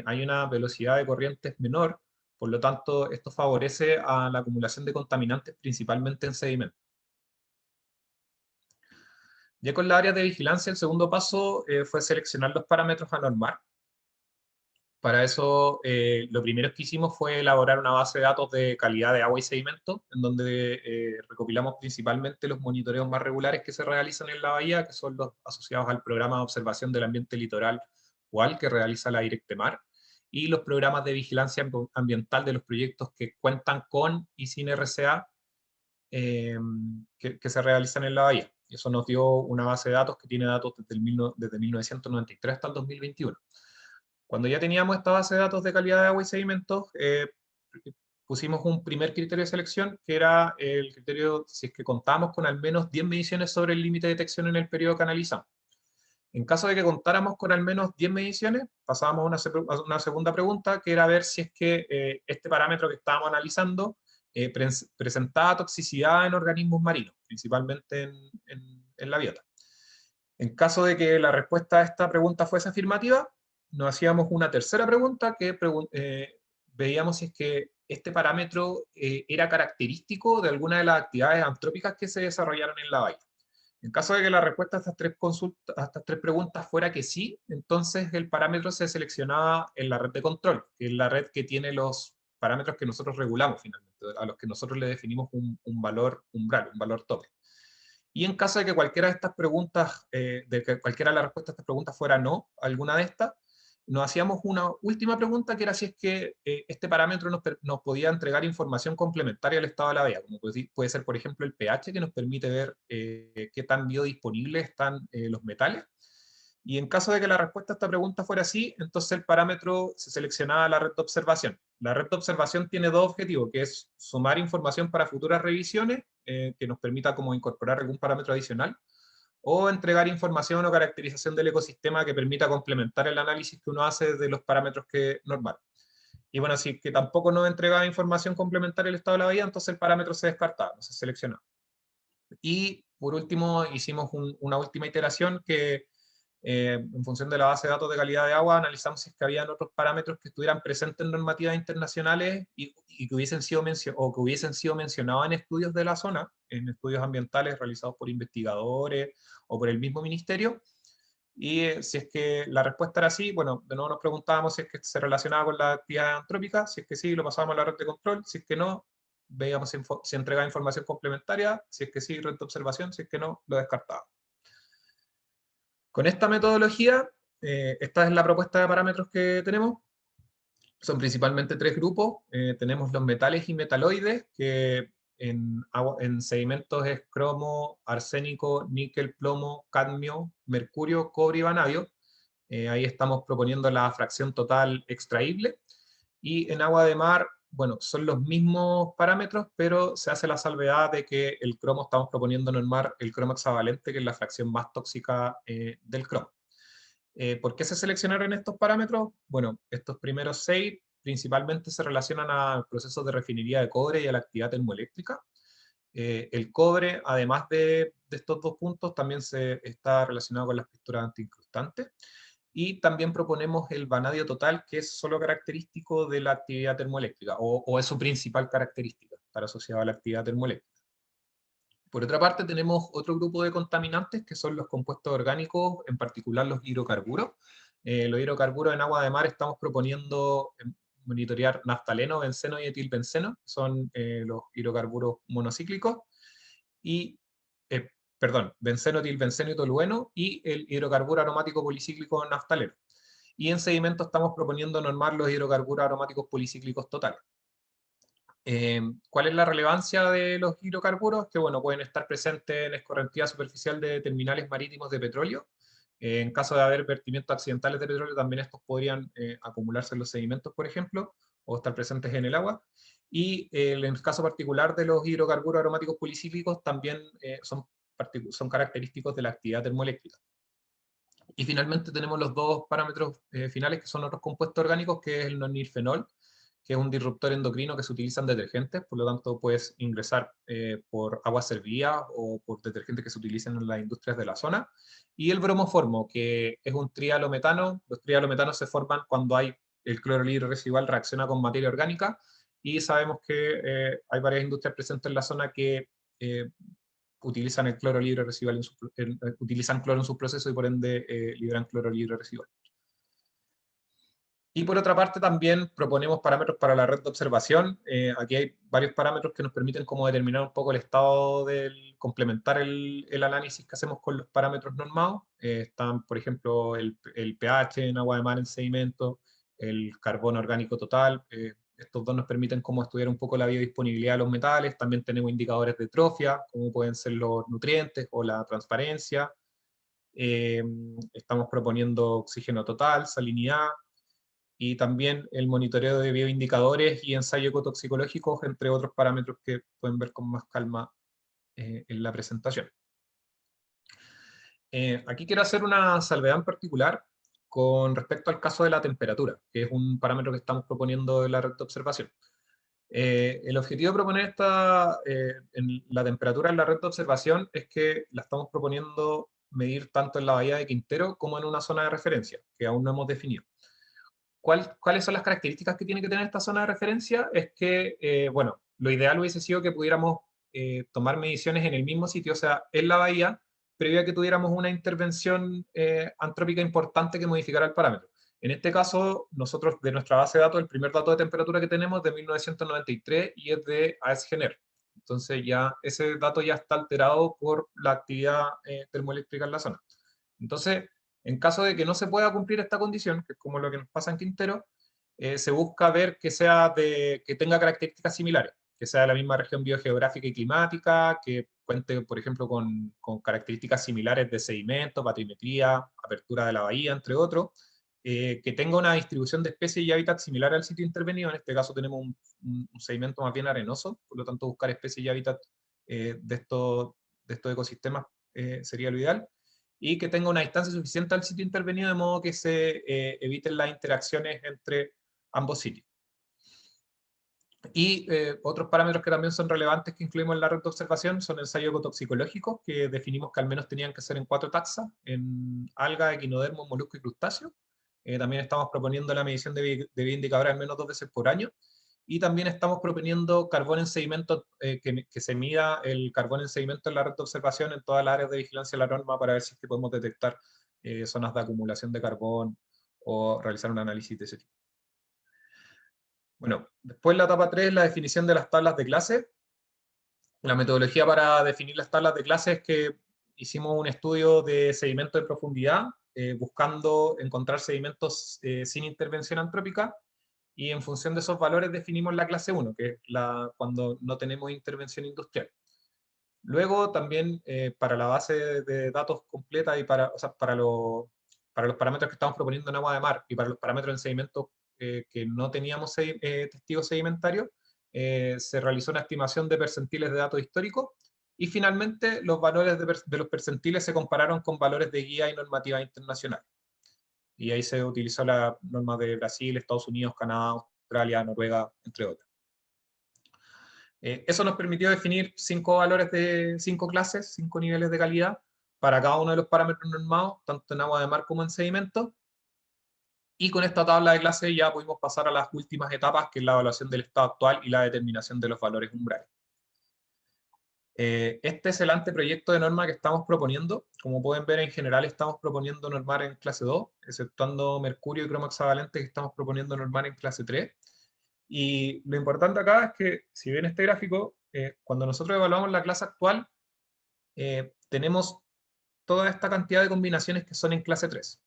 hay una velocidad de corrientes menor, por lo tanto esto favorece a la acumulación de contaminantes principalmente en sedimentos. Ya con la área de vigilancia, el segundo paso fue seleccionar los parámetros a normar. Para eso, lo primero que hicimos fue elaborar una base de datos de calidad de agua y sedimento, en donde recopilamos principalmente los monitoreos más regulares que se realizan en la bahía, que son los asociados al programa de observación del ambiente litoral UAL, que realiza la Directemar, y los programas de vigilancia ambiental de los proyectos que cuentan con y sin RCA, que se realizan en la bahía. Y eso nos dio una base de datos que tiene datos desde 1993 hasta el 2021. Cuando ya teníamos esta base de datos de calidad de agua y sedimentos, pusimos un primer criterio de selección, que era el criterio si es que contamos con al menos 10 mediciones sobre el límite de detección en el periodo que analizamos. En caso de que contáramos con al menos 10 mediciones, pasábamos a una segunda pregunta, que era ver si es que este parámetro que estábamos analizando presentaba toxicidad en organismos marinos, principalmente en la biota. En caso de que la respuesta a esta pregunta fuese afirmativa, nos hacíamos una tercera pregunta que veíamos si es que este parámetro era característico de alguna de las actividades antrópicas que se desarrollaron en la bahía. En caso de que la respuesta a estas tres preguntas fuera que sí, entonces el parámetro se seleccionaba en la red de control, que es la red que tiene los parámetros que nosotros regulamos finalmente, a los que nosotros le definimos un valor umbral, un valor tope. Y en caso de que cualquiera de estas preguntas, de que cualquiera de las respuestas a estas preguntas fuera no, alguna de estas, nos hacíamos una última pregunta, que era si es que este parámetro nos podía entregar información complementaria al estado de la bahía, como puede ser, por ejemplo, el pH, que nos permite ver qué tan biodisponibles están los metales. Y en caso de que la respuesta a esta pregunta fuera sí, entonces el parámetro se seleccionaba la red de observación. La red de observación tiene dos objetivos, que es sumar información para futuras revisiones, que nos permita como incorporar algún parámetro adicional, o entregar información o caracterización del ecosistema que permita complementar el análisis que uno hace de los parámetros que normal. Y bueno, si que tampoco nos entregaba información complementaria al estado de la bahía, entonces el parámetro se descartaba, no se seleccionaba. Y por último, hicimos una última iteración que, en función de la base de datos de calidad de agua, analizamos si es que habían otros parámetros que estuvieran presentes en normativas internacionales y que hubiesen sido mencionados en estudios de la zona, en estudios ambientales realizados por investigadores o por el mismo ministerio. Y si es que la respuesta era sí, bueno, de nuevo nos preguntábamos si es que se relacionaba con la actividad antrópica, si es que sí, lo pasábamos a la red de control, si es que no, veíamos si entregaba información complementaria, si es que sí, red de observación, si es que no, lo descartaba. Con esta metodología, esta es la propuesta de parámetros que tenemos. Son principalmente tres grupos. Tenemos los metales y metaloides, que en sedimentos es cromo, arsénico, níquel, plomo, cadmio, mercurio, cobre y vanadio. Ahí estamos proponiendo la fracción total extraíble. Y en agua de mar, bueno, son los mismos parámetros, pero se hace la salvedad de que el cromo estamos proponiendo normar el cromo hexavalente, que es la fracción más tóxica del cromo. ¿Por qué se seleccionaron estos parámetros? Bueno, estos primeros 6 principalmente se relacionan a procesos de refinería de cobre y a la actividad termoeléctrica. El cobre, además de estos dos puntos, también está relacionado con las pinturas antiincrustantes. Y también proponemos el vanadio total, que es solo característico de la actividad termoeléctrica, o es su principal característica, para asociado a la actividad termoeléctrica. Por otra parte, tenemos otro grupo de contaminantes, que son los compuestos orgánicos, en particular los hidrocarburos. Los hidrocarburos en agua de mar estamos proponiendo monitorear naftaleno, benceno y etilbenceno, son los hidrocarburos monocíclicos, y, benceno, etilbenceno y tolueno, y el hidrocarburo aromático policíclico naftaleno. Y en sedimento estamos proponiendo normar los hidrocarburos aromáticos policíclicos totales. ¿Cuál es la relevancia de los hidrocarburos? Que bueno, pueden estar presentes en escorrentía superficial de terminales marítimos de petróleo. En caso de haber vertimientos accidentales de petróleo, también estos podrían acumularse en los sedimentos, por ejemplo, o estar presentes en el agua. Y en el caso particular de los hidrocarburos aromáticos policíclicos, también son característicos de la actividad termoeléctrica. Y finalmente tenemos los dos parámetros finales, que son otros compuestos orgánicos, que es el nonilfenol, que es un disruptor endocrino que se utiliza en detergentes, por lo tanto puedes ingresar por agua servida o por detergentes que se utilizan en las industrias de la zona. Y el bromoformo, que es un trialometano. Los trialometanos se forman cuando el clorolidro residual reacciona con materia orgánica, y sabemos que hay varias industrias presentes en la zona que utilizan el cloro libre residual utilizan cloro en sus procesos y por ende liberan cloro libre residual. Y por otra parte también proponemos parámetros para la red de observación. Aquí hay varios parámetros que nos permiten como determinar un poco el estado complementar el análisis que hacemos con los parámetros normados. Están, por ejemplo, el pH en agua de mar en sedimento, el carbono orgánico total. Estos dos nos permiten como estudiar un poco la biodisponibilidad de los metales. También tenemos indicadores de trofia, como pueden ser los nutrientes o la transparencia. Estamos proponiendo oxígeno total, salinidad, y también el monitoreo de bioindicadores y ensayo ecotoxicológicos, entre otros parámetros que pueden ver con más calma en la presentación. Aquí quiero hacer una salvedad en particular con respecto al caso de la temperatura, que es un parámetro que estamos proponiendo en la red de observación. El objetivo de proponer en la temperatura en la red de observación es que la estamos proponiendo medir tanto en la bahía de Quintero como en una zona de referencia, que aún no hemos definido. ¿Cuáles son las características que tiene que tener esta zona de referencia? Es que, bueno, lo ideal hubiese sido que pudiéramos tomar mediciones en el mismo sitio, o sea, en la bahía, previo a que tuviéramos una intervención antrópica importante que modificara el parámetro. En este caso, nosotros de nuestra base de datos, el primer dato de temperatura que tenemos es de 1993 y es de AES-Gener. Entonces ya ese dato ya está alterado por la actividad termoeléctrica en la zona. Entonces, en caso de que no se pueda cumplir esta condición, que es como lo que nos pasa en Quintero, se busca ver que tenga características similares, que sea de la misma región biogeográfica y climática, que cuente, por ejemplo, con características similares de sedimento, batimetría, apertura de la bahía, entre otros, que tenga una distribución de especies y hábitats similar al sitio intervenido. En este caso tenemos un sedimento más bien arenoso, por lo tanto buscar especies y hábitats de estos ecosistemas sería lo ideal, y que tenga una distancia suficiente al sitio intervenido de modo que se eviten las interacciones entre ambos sitios. Y otros parámetros que también son relevantes que incluimos en la red de observación son ensayos ecotoxicológicos, que definimos que al menos tenían que ser en 4 taxas, en alga, equinodermo, molusco y crustáceo. También estamos proponiendo la medición de bioindicadores al menos 2 veces por año. Y también estamos proponiendo carbón en sedimento, que se mida el carbón en sedimento en la red de observación en todas las áreas de vigilancia de la norma, para ver si es que podemos detectar zonas de acumulación de carbón o realizar un análisis de ese tipo. Bueno, después la etapa 3 es la definición de las tablas de clase. La metodología para definir las tablas de clase es que hicimos un estudio de sedimento de profundidad, buscando encontrar sedimentos sin intervención antrópica, y en función de esos valores definimos la clase 1, que es cuando no tenemos intervención industrial. Luego también para la base de datos completa y para los parámetros que estamos proponiendo en agua de mar y para los parámetros en sedimentos que no teníamos testigos sedimentarios, se realizó una estimación de percentiles de datos históricos, y finalmente los valores de los percentiles se compararon con valores de guía y normativa internacional. Y ahí se utilizó la norma de Brasil, Estados Unidos, Canadá, Australia, Noruega, entre otras. Eso nos permitió definir 5 valores de 5 clases, 5 niveles de calidad, para cada uno de los parámetros normados, tanto en agua de mar como en sedimento. Y con esta tabla de clases ya pudimos pasar a las últimas etapas, que es la evaluación del estado actual y la determinación de los valores umbrales. Este es el anteproyecto de norma que estamos proponiendo. Como pueden ver, en general estamos proponiendo normar en clase 2, exceptuando mercurio y cromo hexavalente que estamos proponiendo normar en clase 3. Y lo importante acá es que, si ven este gráfico, cuando nosotros evaluamos la clase actual, tenemos toda esta cantidad de combinaciones que son en clase 3.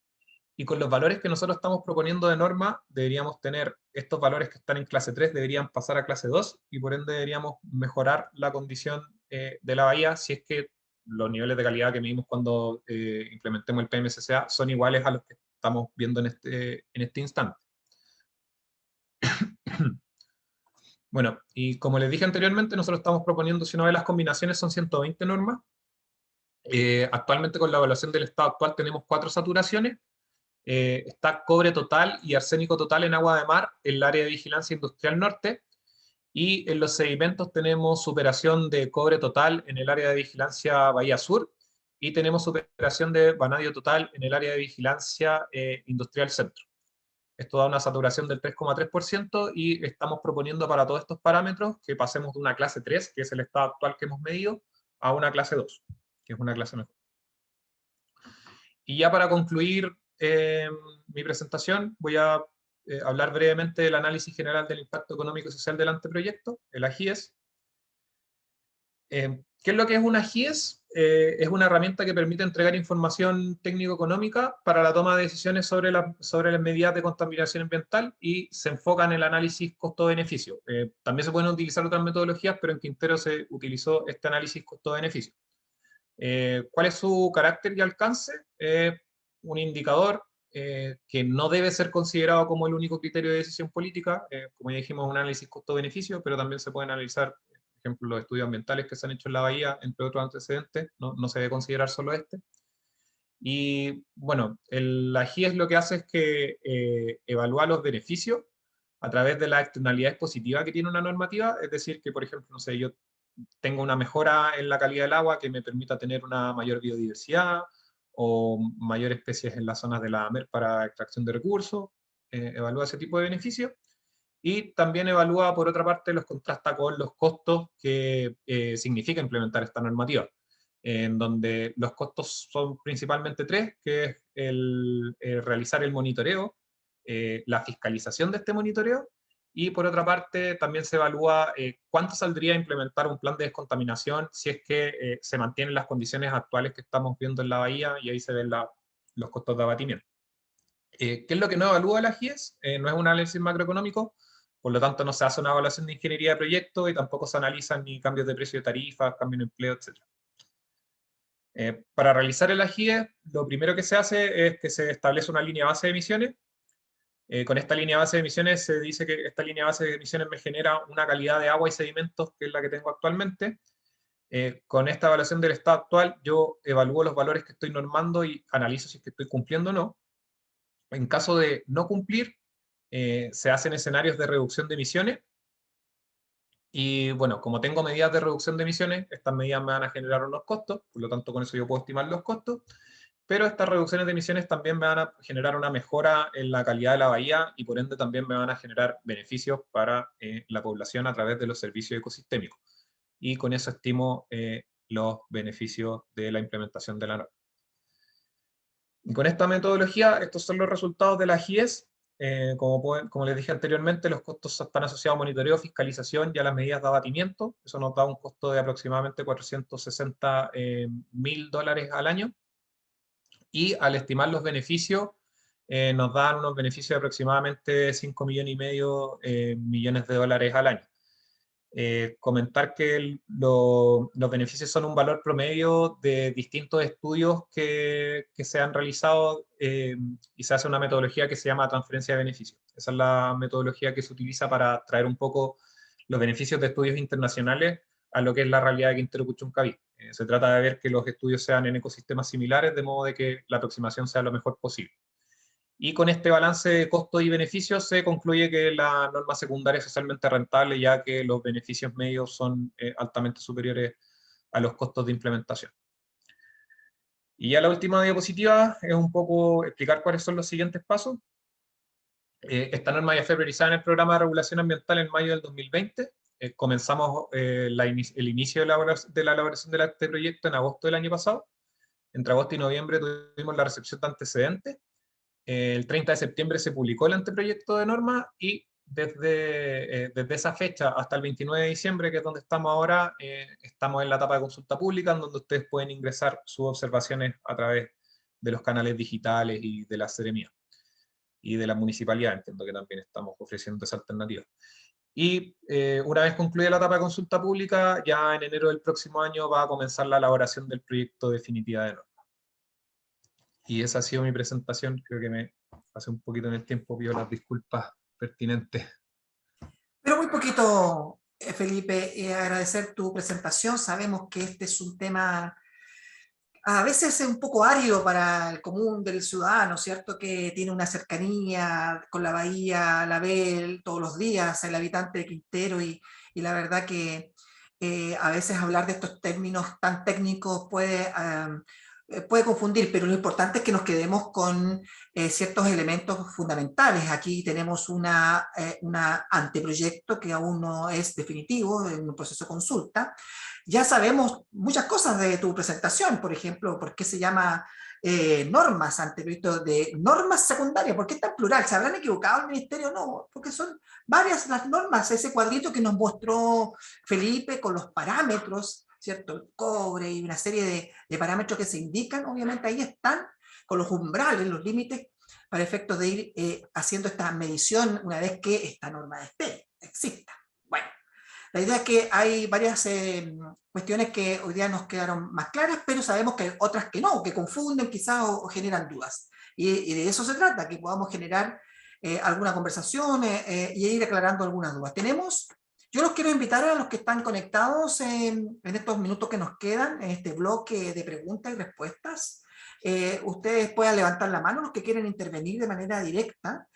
Y con los valores que nosotros estamos proponiendo de norma, deberíamos tener estos valores que están en clase 3, deberían pasar a clase 2, y por ende deberíamos mejorar la condición de la bahía si es que los niveles de calidad que medimos cuando implementemos el PMSCA son iguales a los que estamos viendo en este instante. Bueno, y como les dije anteriormente, nosotros estamos proponiendo, si uno ve las combinaciones, son 120 normas. Actualmente, con la evaluación del estado actual, tenemos 4 saturaciones. Está cobre total y arsénico total en agua de mar en el área de vigilancia industrial norte, y en los sedimentos tenemos superación de cobre total en el área de vigilancia Bahía Sur, y tenemos superación de vanadio total en el área de vigilancia industrial centro. Esto da una saturación del 3,3%, y estamos proponiendo para todos estos parámetros que pasemos de una clase 3, que es el estado actual que hemos medido, a una clase 2, que es una clase mejor. Y ya para concluir mi presentación, voy a hablar brevemente del análisis general del impacto económico y social del anteproyecto, el AGIES. ¿Qué es lo que es una AGIES? Es una herramienta que permite entregar información técnico-económica para la toma de decisiones sobre las medidas de contaminación ambiental, y se enfoca en el análisis costo-beneficio. También se pueden utilizar otras metodologías, pero en Quintero se utilizó este análisis costo-beneficio. ¿Cuál es su carácter y alcance? Un indicador que no debe ser considerado como el único criterio de decisión política. Como ya dijimos, un análisis costo-beneficio, pero también se pueden analizar, por ejemplo, los estudios ambientales que se han hecho en la bahía, entre otros antecedentes. No se debe considerar solo este. Y bueno, la GIES lo que hace es que evalúa los beneficios a través de las externalidades positivas que tiene una normativa. Es decir, que por ejemplo, no sé, yo tengo una mejora en la calidad del agua que me permita tener una mayor biodiversidad, o mayor especies en las zonas de la AMER para extracción de recursos. Evalúa ese tipo de beneficios. Y también evalúa, por otra parte, los contrasta con los costos que significa implementar esta normativa, en donde los costos son principalmente 3, que es el realizar el monitoreo, la fiscalización de este monitoreo, y por otra parte también se evalúa cuánto saldría implementar un plan de descontaminación si es que se mantienen las condiciones actuales que estamos viendo en la bahía, y ahí se ven los costos de abatimiento. ¿Qué es lo que no evalúa la GIES? No es un análisis macroeconómico, por lo tanto no se hace una evaluación de ingeniería de proyecto, y tampoco se analizan ni cambios de precio de tarifas, cambios de empleo, etc. Para realizar el AGIE, lo primero que se hace es que se establece una línea base de emisiones. Con esta línea base de emisiones se dice que esta línea base de emisiones me genera una calidad de agua y sedimentos que es la que tengo actualmente. Con esta evaluación del estado actual, yo evalúo los valores que estoy normando y analizo si es que estoy cumpliendo o no. En caso de no cumplir, se hacen escenarios de reducción de emisiones. Y bueno, como tengo medidas de reducción de emisiones, estas medidas me van a generar unos costos, por lo tanto con eso yo puedo estimar los costos, pero estas reducciones de emisiones también me van a generar una mejora en la calidad de la bahía, y por ende también me van a generar beneficios para la población a través de los servicios ecosistémicos. Y con eso estimo los beneficios de la implementación de la norma. Y con esta metodología, estos son los resultados de la GIES. Como les dije anteriormente, los costos están asociados a monitoreo, fiscalización y a las medidas de abatimiento. Eso nos da un costo de aproximadamente $460.000 al año. Y al estimar los beneficios, nos dan unos beneficios de aproximadamente $5,5 millones al año. Comentar que los beneficios son un valor promedio de distintos estudios que se han realizado, y se hace una metodología que se llama transferencia de beneficios. Esa es la metodología que se utiliza para traer un poco los beneficios de estudios internacionales a lo que es la realidad de Quintero Puchuncaví. Se trata de ver que los estudios sean en ecosistemas similares, de modo de que la aproximación sea lo mejor posible. Y con este balance de costos y beneficios se concluye que la norma secundaria es socialmente rentable, ya que los beneficios medios son altamente superiores a los costos de implementación. Y ya la última diapositiva es un poco explicar cuáles son los siguientes pasos. Esta norma ya fue priorizada en el programa de regulación ambiental en mayo del 2020. comenzamos el inicio de la elaboración del anteproyecto en agosto del año pasado. Entre agosto y noviembre tuvimos la recepción de antecedentes. El 30 de septiembre se publicó el anteproyecto de norma y desde esa fecha hasta el 29 de diciembre, que es donde estamos ahora, estamos en la etapa de consulta pública, en donde ustedes pueden ingresar sus observaciones a través de los canales digitales y de la Seremía. Y de la municipalidad, entiendo que también estamos ofreciendo esa alternativa. Y una vez concluida la etapa de consulta pública, ya en enero del próximo año va a comenzar la elaboración del proyecto definitiva de norma. Y esa ha sido mi presentación. Creo que me pasé un poquito en el tiempo, pido las disculpas pertinentes. Pero muy poquito, Felipe, agradecer tu presentación. Sabemos que este es un tema a veces es un poco árido para el común del ciudadano, ¿cierto? Que tiene una cercanía con la bahía, la ve todos los días, el habitante de Quintero, y la verdad que a veces hablar de estos términos tan técnicos puede confundir, pero lo importante es que nos quedemos con ciertos elementos fundamentales. Aquí tenemos un anteproyecto que aún no es definitivo, en un proceso de consulta. Ya sabemos muchas cosas de tu presentación, por ejemplo, por qué se llama normas, anteproyecto de normas secundarias, ¿por qué está en plural? ¿Se habrán equivocado el ministerio? No, porque son varias las normas, ese cuadrito que nos mostró Felipe con los parámetros, ¿cierto? El cobre y una serie de parámetros que se indican, obviamente ahí están, con los umbrales, los límites, para efectos de ir haciendo esta medición una vez que esta norma exista. Bueno. La idea es que hay varias cuestiones que hoy día nos quedaron más claras, pero sabemos que hay otras que no, que confunden quizás o generan dudas. Y de eso se trata, que podamos generar alguna conversación y ir aclarando algunas dudas. Yo los quiero invitar a los que están conectados en estos minutos que nos quedan, en este bloque de preguntas y respuestas. Ustedes puedan levantar la mano, los que quieren intervenir de manera directa.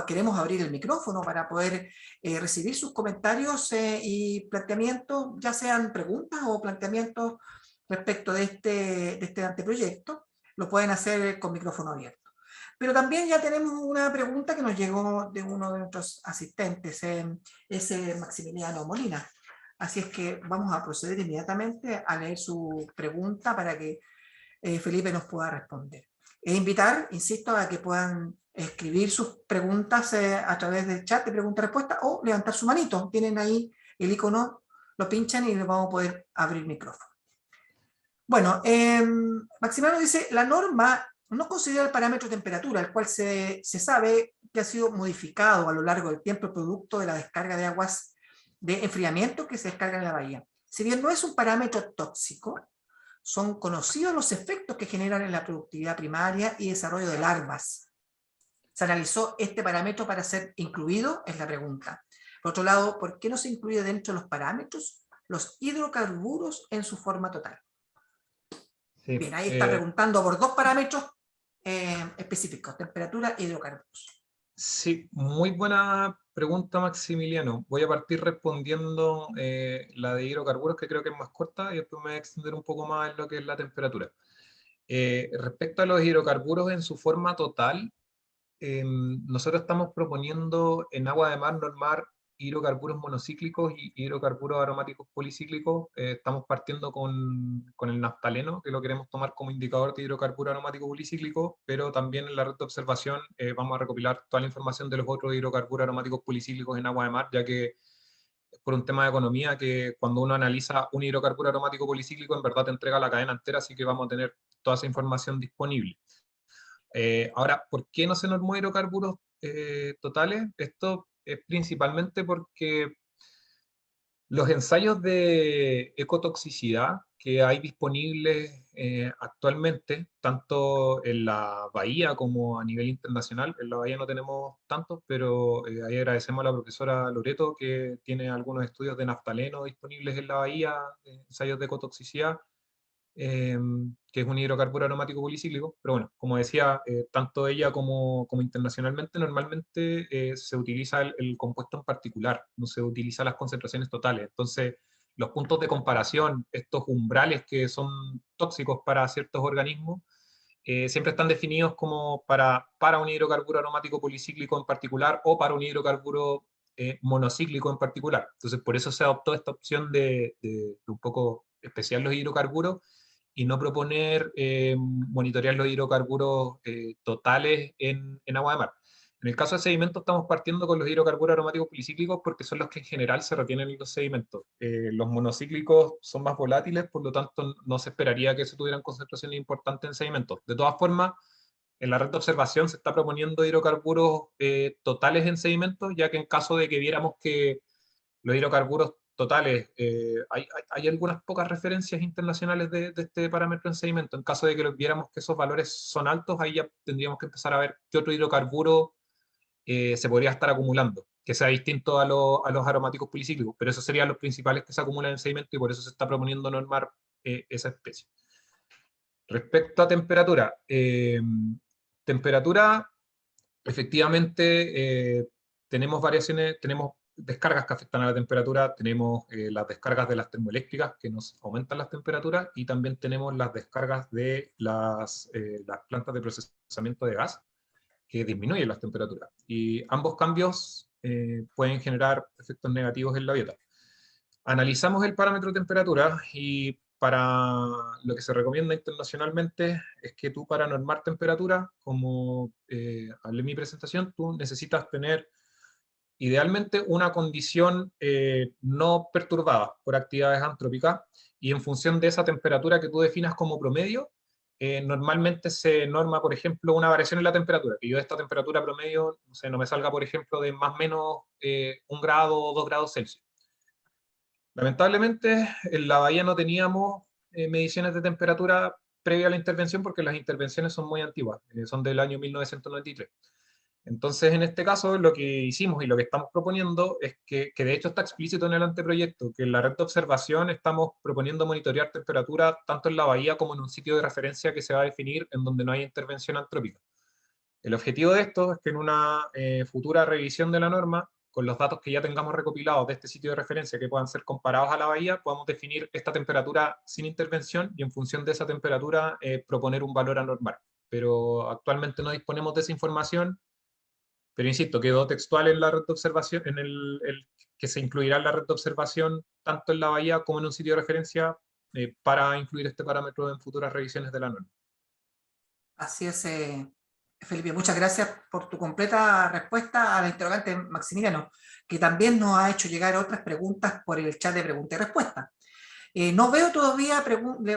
Queremos abrir el micrófono para poder recibir sus comentarios y planteamientos, ya sean preguntas o planteamientos respecto de este anteproyecto. Lo pueden hacer con micrófono abierto. Pero también ya tenemos una pregunta que nos llegó de uno de nuestros asistentes, es Maximiliano Molina. Así es que vamos a proceder inmediatamente a leer su pregunta para que Felipe nos pueda responder. Invitar, insisto, a que puedan escribir sus preguntas a través del chat de pregunta-respuesta o levantar su manito. Tienen ahí el icono, lo pinchan y les vamos a poder abrir micrófono. Bueno, Maximiliano dice, la norma no considera el parámetro de temperatura, el cual se sabe que ha sido modificado a lo largo del tiempo producto de la descarga de aguas de enfriamiento que se descargan en la bahía. Si bien no es un parámetro tóxico, son conocidos los efectos que generan en la productividad primaria y desarrollo de larvas. Se analizó este parámetro para ser incluido, es la pregunta. Por otro lado, ¿por qué no se incluye dentro de los parámetros los hidrocarburos en su forma total? Sí, bien, ahí está preguntando por dos parámetros específicos, temperatura e hidrocarburos. Sí, muy buena pregunta, Maximiliano. Voy a partir respondiendo la de hidrocarburos, que creo que es más corta, y después me voy a extender un poco más en lo que es la temperatura. Respecto a los hidrocarburos en su forma total, nosotros estamos proponiendo en agua de mar normal hidrocarburos monocíclicos y hidrocarburos aromáticos policíclicos. Estamos partiendo con el naftaleno, que lo queremos tomar como indicador de hidrocarburo aromático policíclico, pero también en la red de observación vamos a recopilar toda la información de los otros hidrocarburos aromáticos policíclicos en agua de mar, ya que por un tema de economía, que cuando uno analiza un hidrocarburo aromático policíclico, en verdad te entrega la cadena entera, así que vamos a tener toda esa información disponible. Ahora, ¿por qué no se normó hidrocarburos totales? Esto es principalmente porque los ensayos de ecotoxicidad que hay disponibles actualmente, tanto en la bahía como a nivel internacional, en la bahía no tenemos tantos, pero ahí agradecemos a la profesora Loreto que tiene algunos estudios de naftaleno disponibles en la bahía, ensayos de ecotoxicidad, que es un hidrocarburo aromático policíclico, pero bueno, como decía, tanto ella como internacionalmente, normalmente se utiliza el compuesto en particular, no se utiliza las concentraciones totales. Entonces, los puntos de comparación, estos umbrales que son tóxicos para ciertos organismos, siempre están definidos como para un hidrocarburo aromático policíclico en particular o para un hidrocarburo monocíclico en particular. Entonces, por eso se adoptó esta opción de un poco especial los hidrocarburos y no proponer monitorear los hidrocarburos totales en agua de mar. En el caso de sedimentos estamos partiendo con los hidrocarburos aromáticos policíclicos porque son los que en general se retienen en los sedimentos. Los monocíclicos son más volátiles, por lo tanto no se esperaría que se tuvieran concentraciones importantes en sedimentos. De todas formas, en la red de observación se está proponiendo hidrocarburos totales en sedimentos, ya que en caso de que viéramos que los hidrocarburos totales, hay algunas pocas referencias internacionales de este parámetro en sedimento. En caso de que viéramos que esos valores son altos, ahí ya tendríamos que empezar a ver qué otro hidrocarburo se podría estar acumulando, que sea distinto a los aromáticos policíclicos, pero esos serían los principales que se acumulan en sedimento y por eso se está proponiendo normar esa especie. Respecto a temperatura, efectivamente, tenemos variaciones, tenemos descargas que afectan a la temperatura, tenemos las descargas de las termoeléctricas que nos aumentan las temperaturas y también tenemos las descargas de las plantas de procesamiento de gas que disminuyen las temperaturas. Y ambos cambios pueden generar efectos negativos en la biota. Analizamos el parámetro de temperatura y para lo que se recomienda internacionalmente es que tú para normar temperatura, como hablé en mi presentación, tú necesitas tener idealmente una condición no perturbada por actividades antrópicas y en función de esa temperatura que tú definas como promedio, normalmente se norma, por ejemplo, una variación en la temperatura, que yo de esta temperatura promedio no me salga, por ejemplo, de más o menos 1 grado o 2 grados Celsius. Lamentablemente, en la bahía no teníamos mediciones de temperatura previa a la intervención porque las intervenciones son muy antiguas, son del año 1993. Entonces, en este caso, lo que hicimos y lo que estamos proponiendo es que de hecho está explícito en el anteproyecto, que en la red de observación estamos proponiendo monitorear temperatura tanto en la bahía como en un sitio de referencia que se va a definir en donde no haya intervención antrópica. El objetivo de esto es que en una futura revisión de la norma, con los datos que ya tengamos recopilados de este sitio de referencia que puedan ser comparados a la bahía, podamos definir esta temperatura sin intervención y en función de esa temperatura proponer un valor a normar. Pero actualmente no disponemos de esa información, pero insisto, quedó textual en la red de observación, que se incluirá en la red de observación tanto en la bahía como en un sitio de referencia para incluir este parámetro en futuras revisiones de la norma. Así es, Felipe, muchas gracias por tu completa respuesta a la interrogante Maximiliano, que también nos ha hecho llegar otras preguntas por el chat de pregunta y respuesta. No veo todavía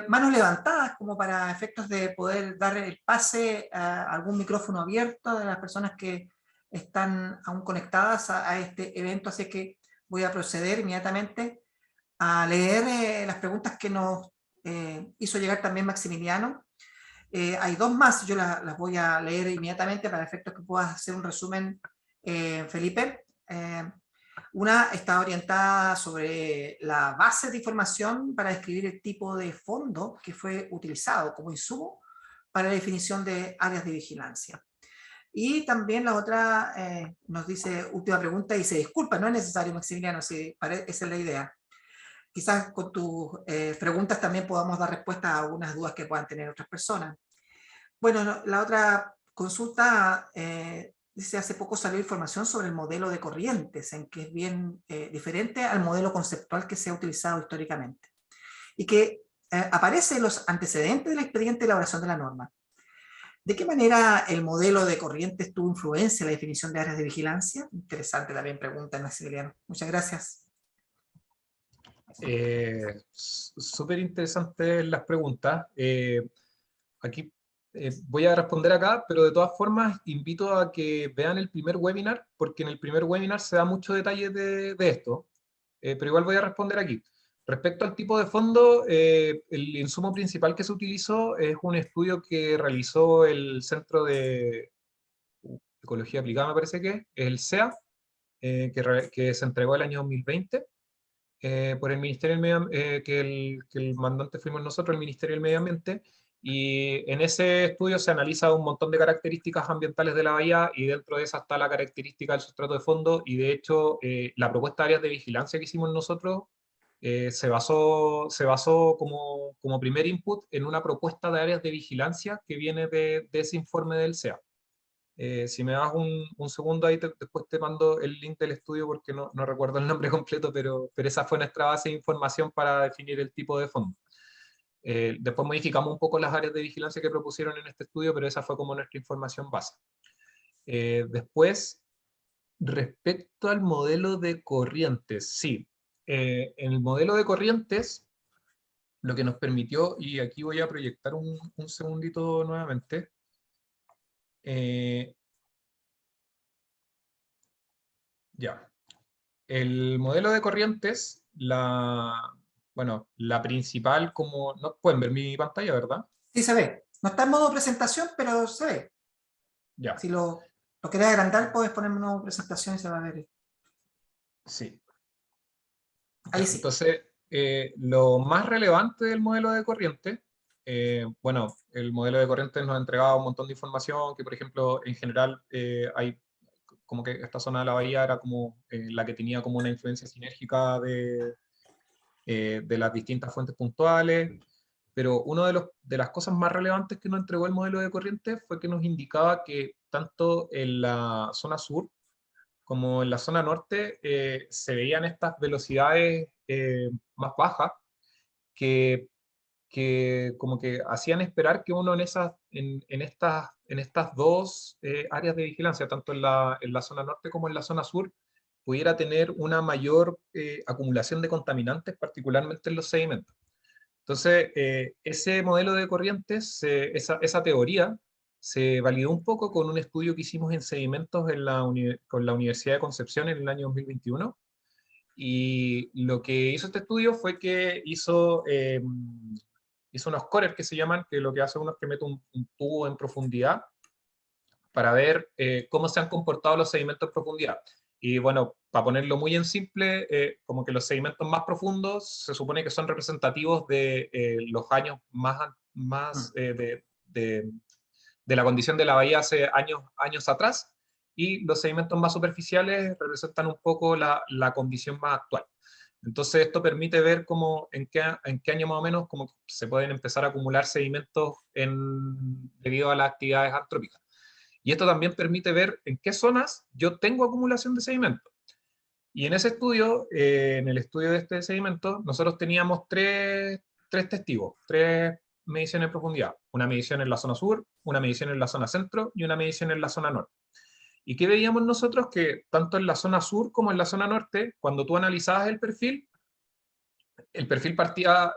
manos levantadas como para efectos de poder dar el pase a algún micrófono abierto de las personas que están aún conectadas a este evento, así que voy a proceder inmediatamente a leer las preguntas que nos hizo llegar también Maximiliano. Hay dos más, yo las voy a leer inmediatamente para efectos que puedas hacer un resumen, Felipe. Una está orientada sobre la base de información para describir el tipo de fondo que fue utilizado como insumo para la definición de áreas de vigilancia. Y también la otra nos dice, última pregunta, y se disculpa, no es necesario, Maximiliano, si esa es la idea. Quizás con tus preguntas también podamos dar respuesta a algunas dudas que puedan tener otras personas. Bueno, la otra consulta dice, hace poco salió información sobre el modelo de corrientes, en que es bien diferente al modelo conceptual que se ha utilizado históricamente, y que aparece en los antecedentes del expediente de elaboración de la norma. ¿De qué manera el modelo de corrientes tuvo influencia en la definición de áreas de vigilancia? Interesante también pregunta, Maximiliano. Muchas gracias. Súper interesantes las preguntas. Aquí voy a responder acá, pero de todas formas invito a que vean el primer webinar, porque en el primer webinar se da mucho detalle de esto, pero igual voy a responder aquí. Respecto al tipo de fondo, el insumo principal que se utilizó es un estudio que realizó el Centro de Ecología Aplicada, me parece que es el CEA, que se entregó el año 2020 por el Ministerio del Medio Ambiente, que el mandante fuimos nosotros, el Ministerio del Medio Ambiente, y en ese estudio se analiza un montón de características ambientales de la bahía y dentro de esa está la característica del sustrato de fondo y de hecho la propuesta de áreas de vigilancia que hicimos nosotros se basó como primer input en una propuesta de áreas de vigilancia que viene de ese informe del CEA. Si me das un segundo ahí, después te mando el link del estudio porque no recuerdo el nombre completo, pero esa fue nuestra base de información para definir el tipo de fondo. Después modificamos un poco las áreas de vigilancia que propusieron en este estudio, pero esa fue como nuestra información base. Después, respecto al modelo de corrientes, sí. En el modelo de corrientes, lo que nos permitió, y aquí voy a proyectar un segundito nuevamente, ya. El modelo de corrientes, bueno, la principal como... No pueden ver mi pantalla, ¿verdad? Sí se ve. No está en modo presentación, pero se ve. Ya. Si lo querés agrandar, puedes poner en modo presentación y se va a ver. Sí. Ahí sí. Entonces, lo más relevante del modelo de corriente, bueno, el modelo de corriente nos entregaba un montón de información, que por ejemplo, en general, hay como que esta zona de la bahía era como la que tenía como una influencia sinérgica de las distintas fuentes puntuales, pero una de las cosas más relevantes que nos entregó el modelo de corriente fue que nos indicaba que tanto en la zona sur como en la zona norte se veían estas velocidades más bajas que como que hacían esperar que uno en estas dos áreas de vigilancia, tanto en la zona norte como en la zona sur, pudiera tener una mayor acumulación de contaminantes, particularmente en los sedimentos. Entonces, ese modelo de corrientes, esa teoría, se validó un poco con un estudio que hicimos en sedimentos con la Universidad de Concepción en el año 2021. Y lo que hizo este estudio fue que hizo unos cores que se llaman, que lo que hace uno es que mete un tubo en profundidad para ver cómo se han comportado los sedimentos en profundidad. Y bueno, para ponerlo muy en simple, como que los sedimentos más profundos se supone que son representativos de los años más de la condición de la bahía hace años atrás, y los sedimentos más superficiales representan un poco la condición más actual. Entonces esto permite ver cómo, en qué año más o menos cómo se pueden empezar a acumular sedimentos debido a las actividades antrópicas. Y esto también permite ver en qué zonas yo tengo acumulación de sedimento. Y en ese estudio, en el estudio de este sedimento, nosotros teníamos tres testigos, tres mediciones en profundidad. Una medición en la zona sur, una medición en la zona centro y una medición en la zona norte. ¿Y qué veíamos nosotros? Que tanto en la zona sur como en la zona norte, cuando tú analizabas el perfil partía,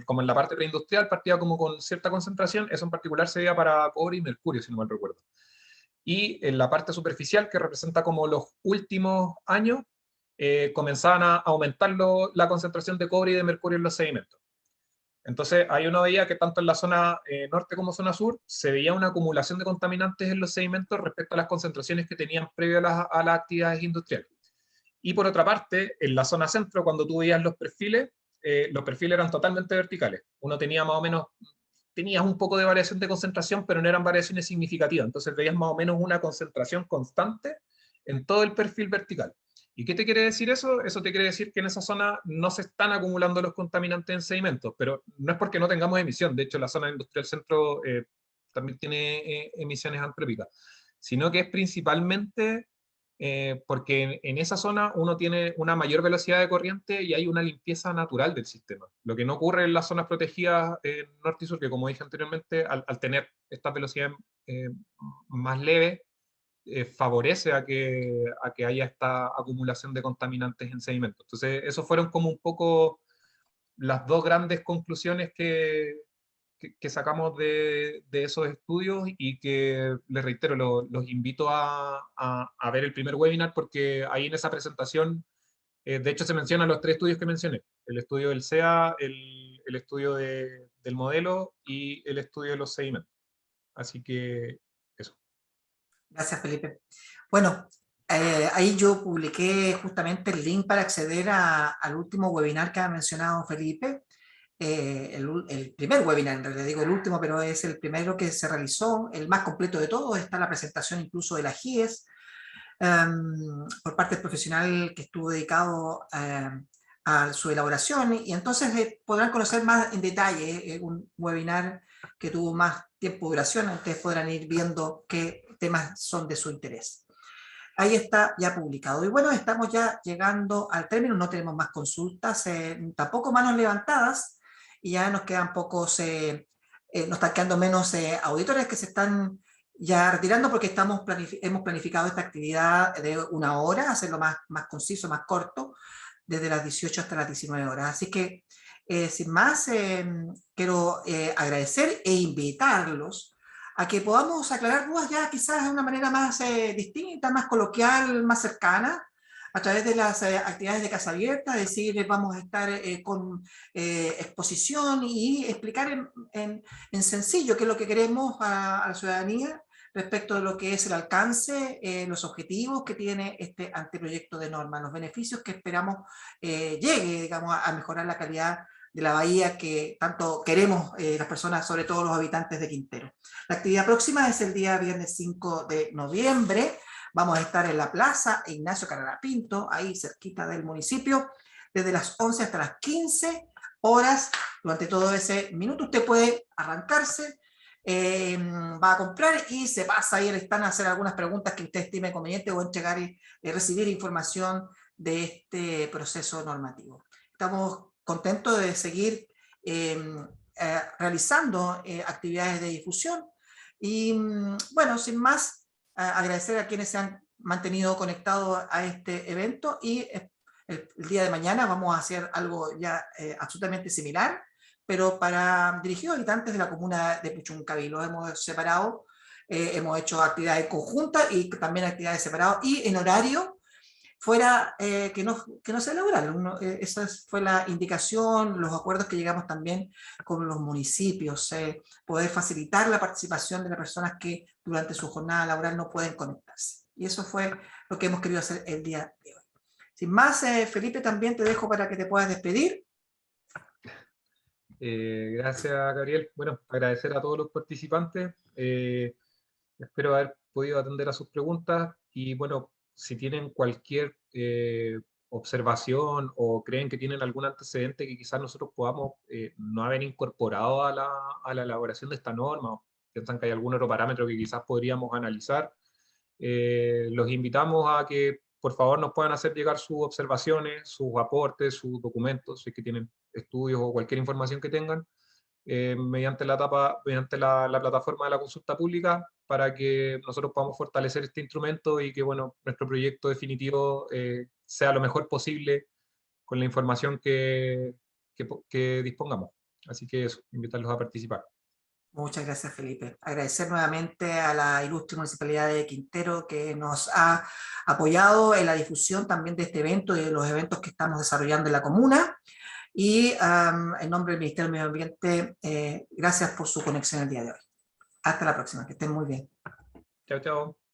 como en la parte preindustrial, partía como con cierta concentración, eso en particular se veía para cobre y mercurio, si no mal recuerdo. Y en la parte superficial, que representa como los últimos años, comenzaban a aumentar la concentración de cobre y de mercurio en los sedimentos. Entonces, ahí uno veía que tanto en la zona norte como zona sur se veía una acumulación de contaminantes en los sedimentos respecto a las concentraciones que tenían previo a las actividades industriales. Y por otra parte, en la zona centro, cuando tú veías los perfiles eran totalmente verticales. Uno tenía más o menos, tenías un poco de variación de concentración, pero no eran variaciones significativas. Entonces veías más o menos una concentración constante en todo el perfil vertical. ¿Y qué te quiere decir eso? Eso te quiere decir que en esa zona no se están acumulando los contaminantes en sedimentos, pero no es porque no tengamos emisión. De hecho, la zona industrial centro también tiene emisiones antrópicas, sino que es principalmente porque en esa zona uno tiene una mayor velocidad de corriente y hay una limpieza natural del sistema. Lo que no ocurre en las zonas protegidas norte y sur, que como dije anteriormente, al tener estas velocidades más leves, favorece a que haya esta acumulación de contaminantes en sedimentos. Entonces, esos fueron como un poco las dos grandes conclusiones que sacamos de esos estudios, y que, les reitero, los invito a ver el primer webinar, porque ahí en esa presentación, de hecho, se mencionan los tres estudios que mencioné: el estudio del SEA, el estudio del modelo y el estudio de los sedimentos. Así que eso. Gracias, Felipe. Bueno, ahí yo publiqué justamente el link para acceder al último webinar que ha mencionado Felipe. El primer webinar, en realidad digo el último, pero es el primero que se realizó, el más completo de todos. Está la presentación incluso de la GIES, por parte del profesional que estuvo dedicado a a su elaboración, y entonces podrán conocer más en detalle un webinar que tuvo más tiempo de duración. Ustedes podrán ir viendo qué temas son de su interés. Ahí está ya publicado. Y bueno, estamos ya llegando al término, no tenemos más consultas, tampoco manos levantadas, y ya nos quedan pocos, nos están quedando menos auditores que se están ya retirando, porque hemos planificado esta actividad de 1 hora, hacerlo más conciso, más corto, desde las 18 hasta las 19 horas. Así que, sin más, quiero agradecer e invitarlos a que podamos aclarar dudas ya quizás de una manera más distinta, más coloquial, más cercana, a través de las actividades de Casa Abierta. Es decir, vamos a estar con exposición y explicar en sencillo qué es lo que queremos a la ciudadanía respecto de lo que es el alcance, los objetivos que tiene este anteproyecto de norma, los beneficios que esperamos llegue, digamos, a mejorar la calidad de la bahía que tanto queremos las personas, sobre todo los habitantes de Quintero. La actividad próxima es el día viernes 5 de noviembre. Vamos a estar en la Plaza Ignacio Carrera Pinto, ahí cerquita del municipio, desde las 11 hasta las 15 horas. Durante todo ese minuto usted puede arrancarse, va a comprar y se pasa ahí al stand a hacer algunas preguntas que usted estime conveniente, o entregar y recibir información de este proceso normativo. Estamos contentos de seguir realizando actividades de difusión, y bueno, sin más, agradecer a quienes se han mantenido conectados a este evento, y el día de mañana vamos a hacer algo ya absolutamente similar, pero dirigido a habitantes de la comuna de Puchuncaví. Los hemos separado, hemos hecho actividades conjuntas y también actividades separadas, y en horario fuera que no sea laboral. Esa fue la indicación, los acuerdos que llegamos también con los municipios, poder facilitar la participación de las personas que durante su jornada laboral no pueden conectarse. Y eso fue lo que hemos querido hacer el día de hoy. Sin más, Felipe, también te dejo para que te puedas despedir. Gracias, Gabriel. Bueno, agradecer a todos los participantes. Espero haber podido atender a sus preguntas, y bueno, si tienen cualquier observación o creen que tienen algún antecedente que quizás nosotros podamos no haber incorporado a la elaboración de esta norma, o piensan que hay algún otro parámetro que quizás podríamos analizar, los invitamos a que por favor nos puedan hacer llegar sus observaciones, sus aportes, sus documentos, si es que tienen estudios o cualquier información que tengan, mediante la plataforma de la consulta pública, para que nosotros podamos fortalecer este instrumento y que, bueno, nuestro proyecto definitivo sea lo mejor posible con la información que dispongamos. Así que eso, invitarlos a participar. Muchas gracias, Felipe. Agradecer nuevamente a la ilustre Municipalidad de Quintero, que nos ha apoyado en la difusión también de este evento y de los eventos que estamos desarrollando en la comuna. Y en nombre del Ministerio del Medio Ambiente, gracias por su conexión el día de hoy. Hasta la próxima, que estén muy bien. Chao, chao.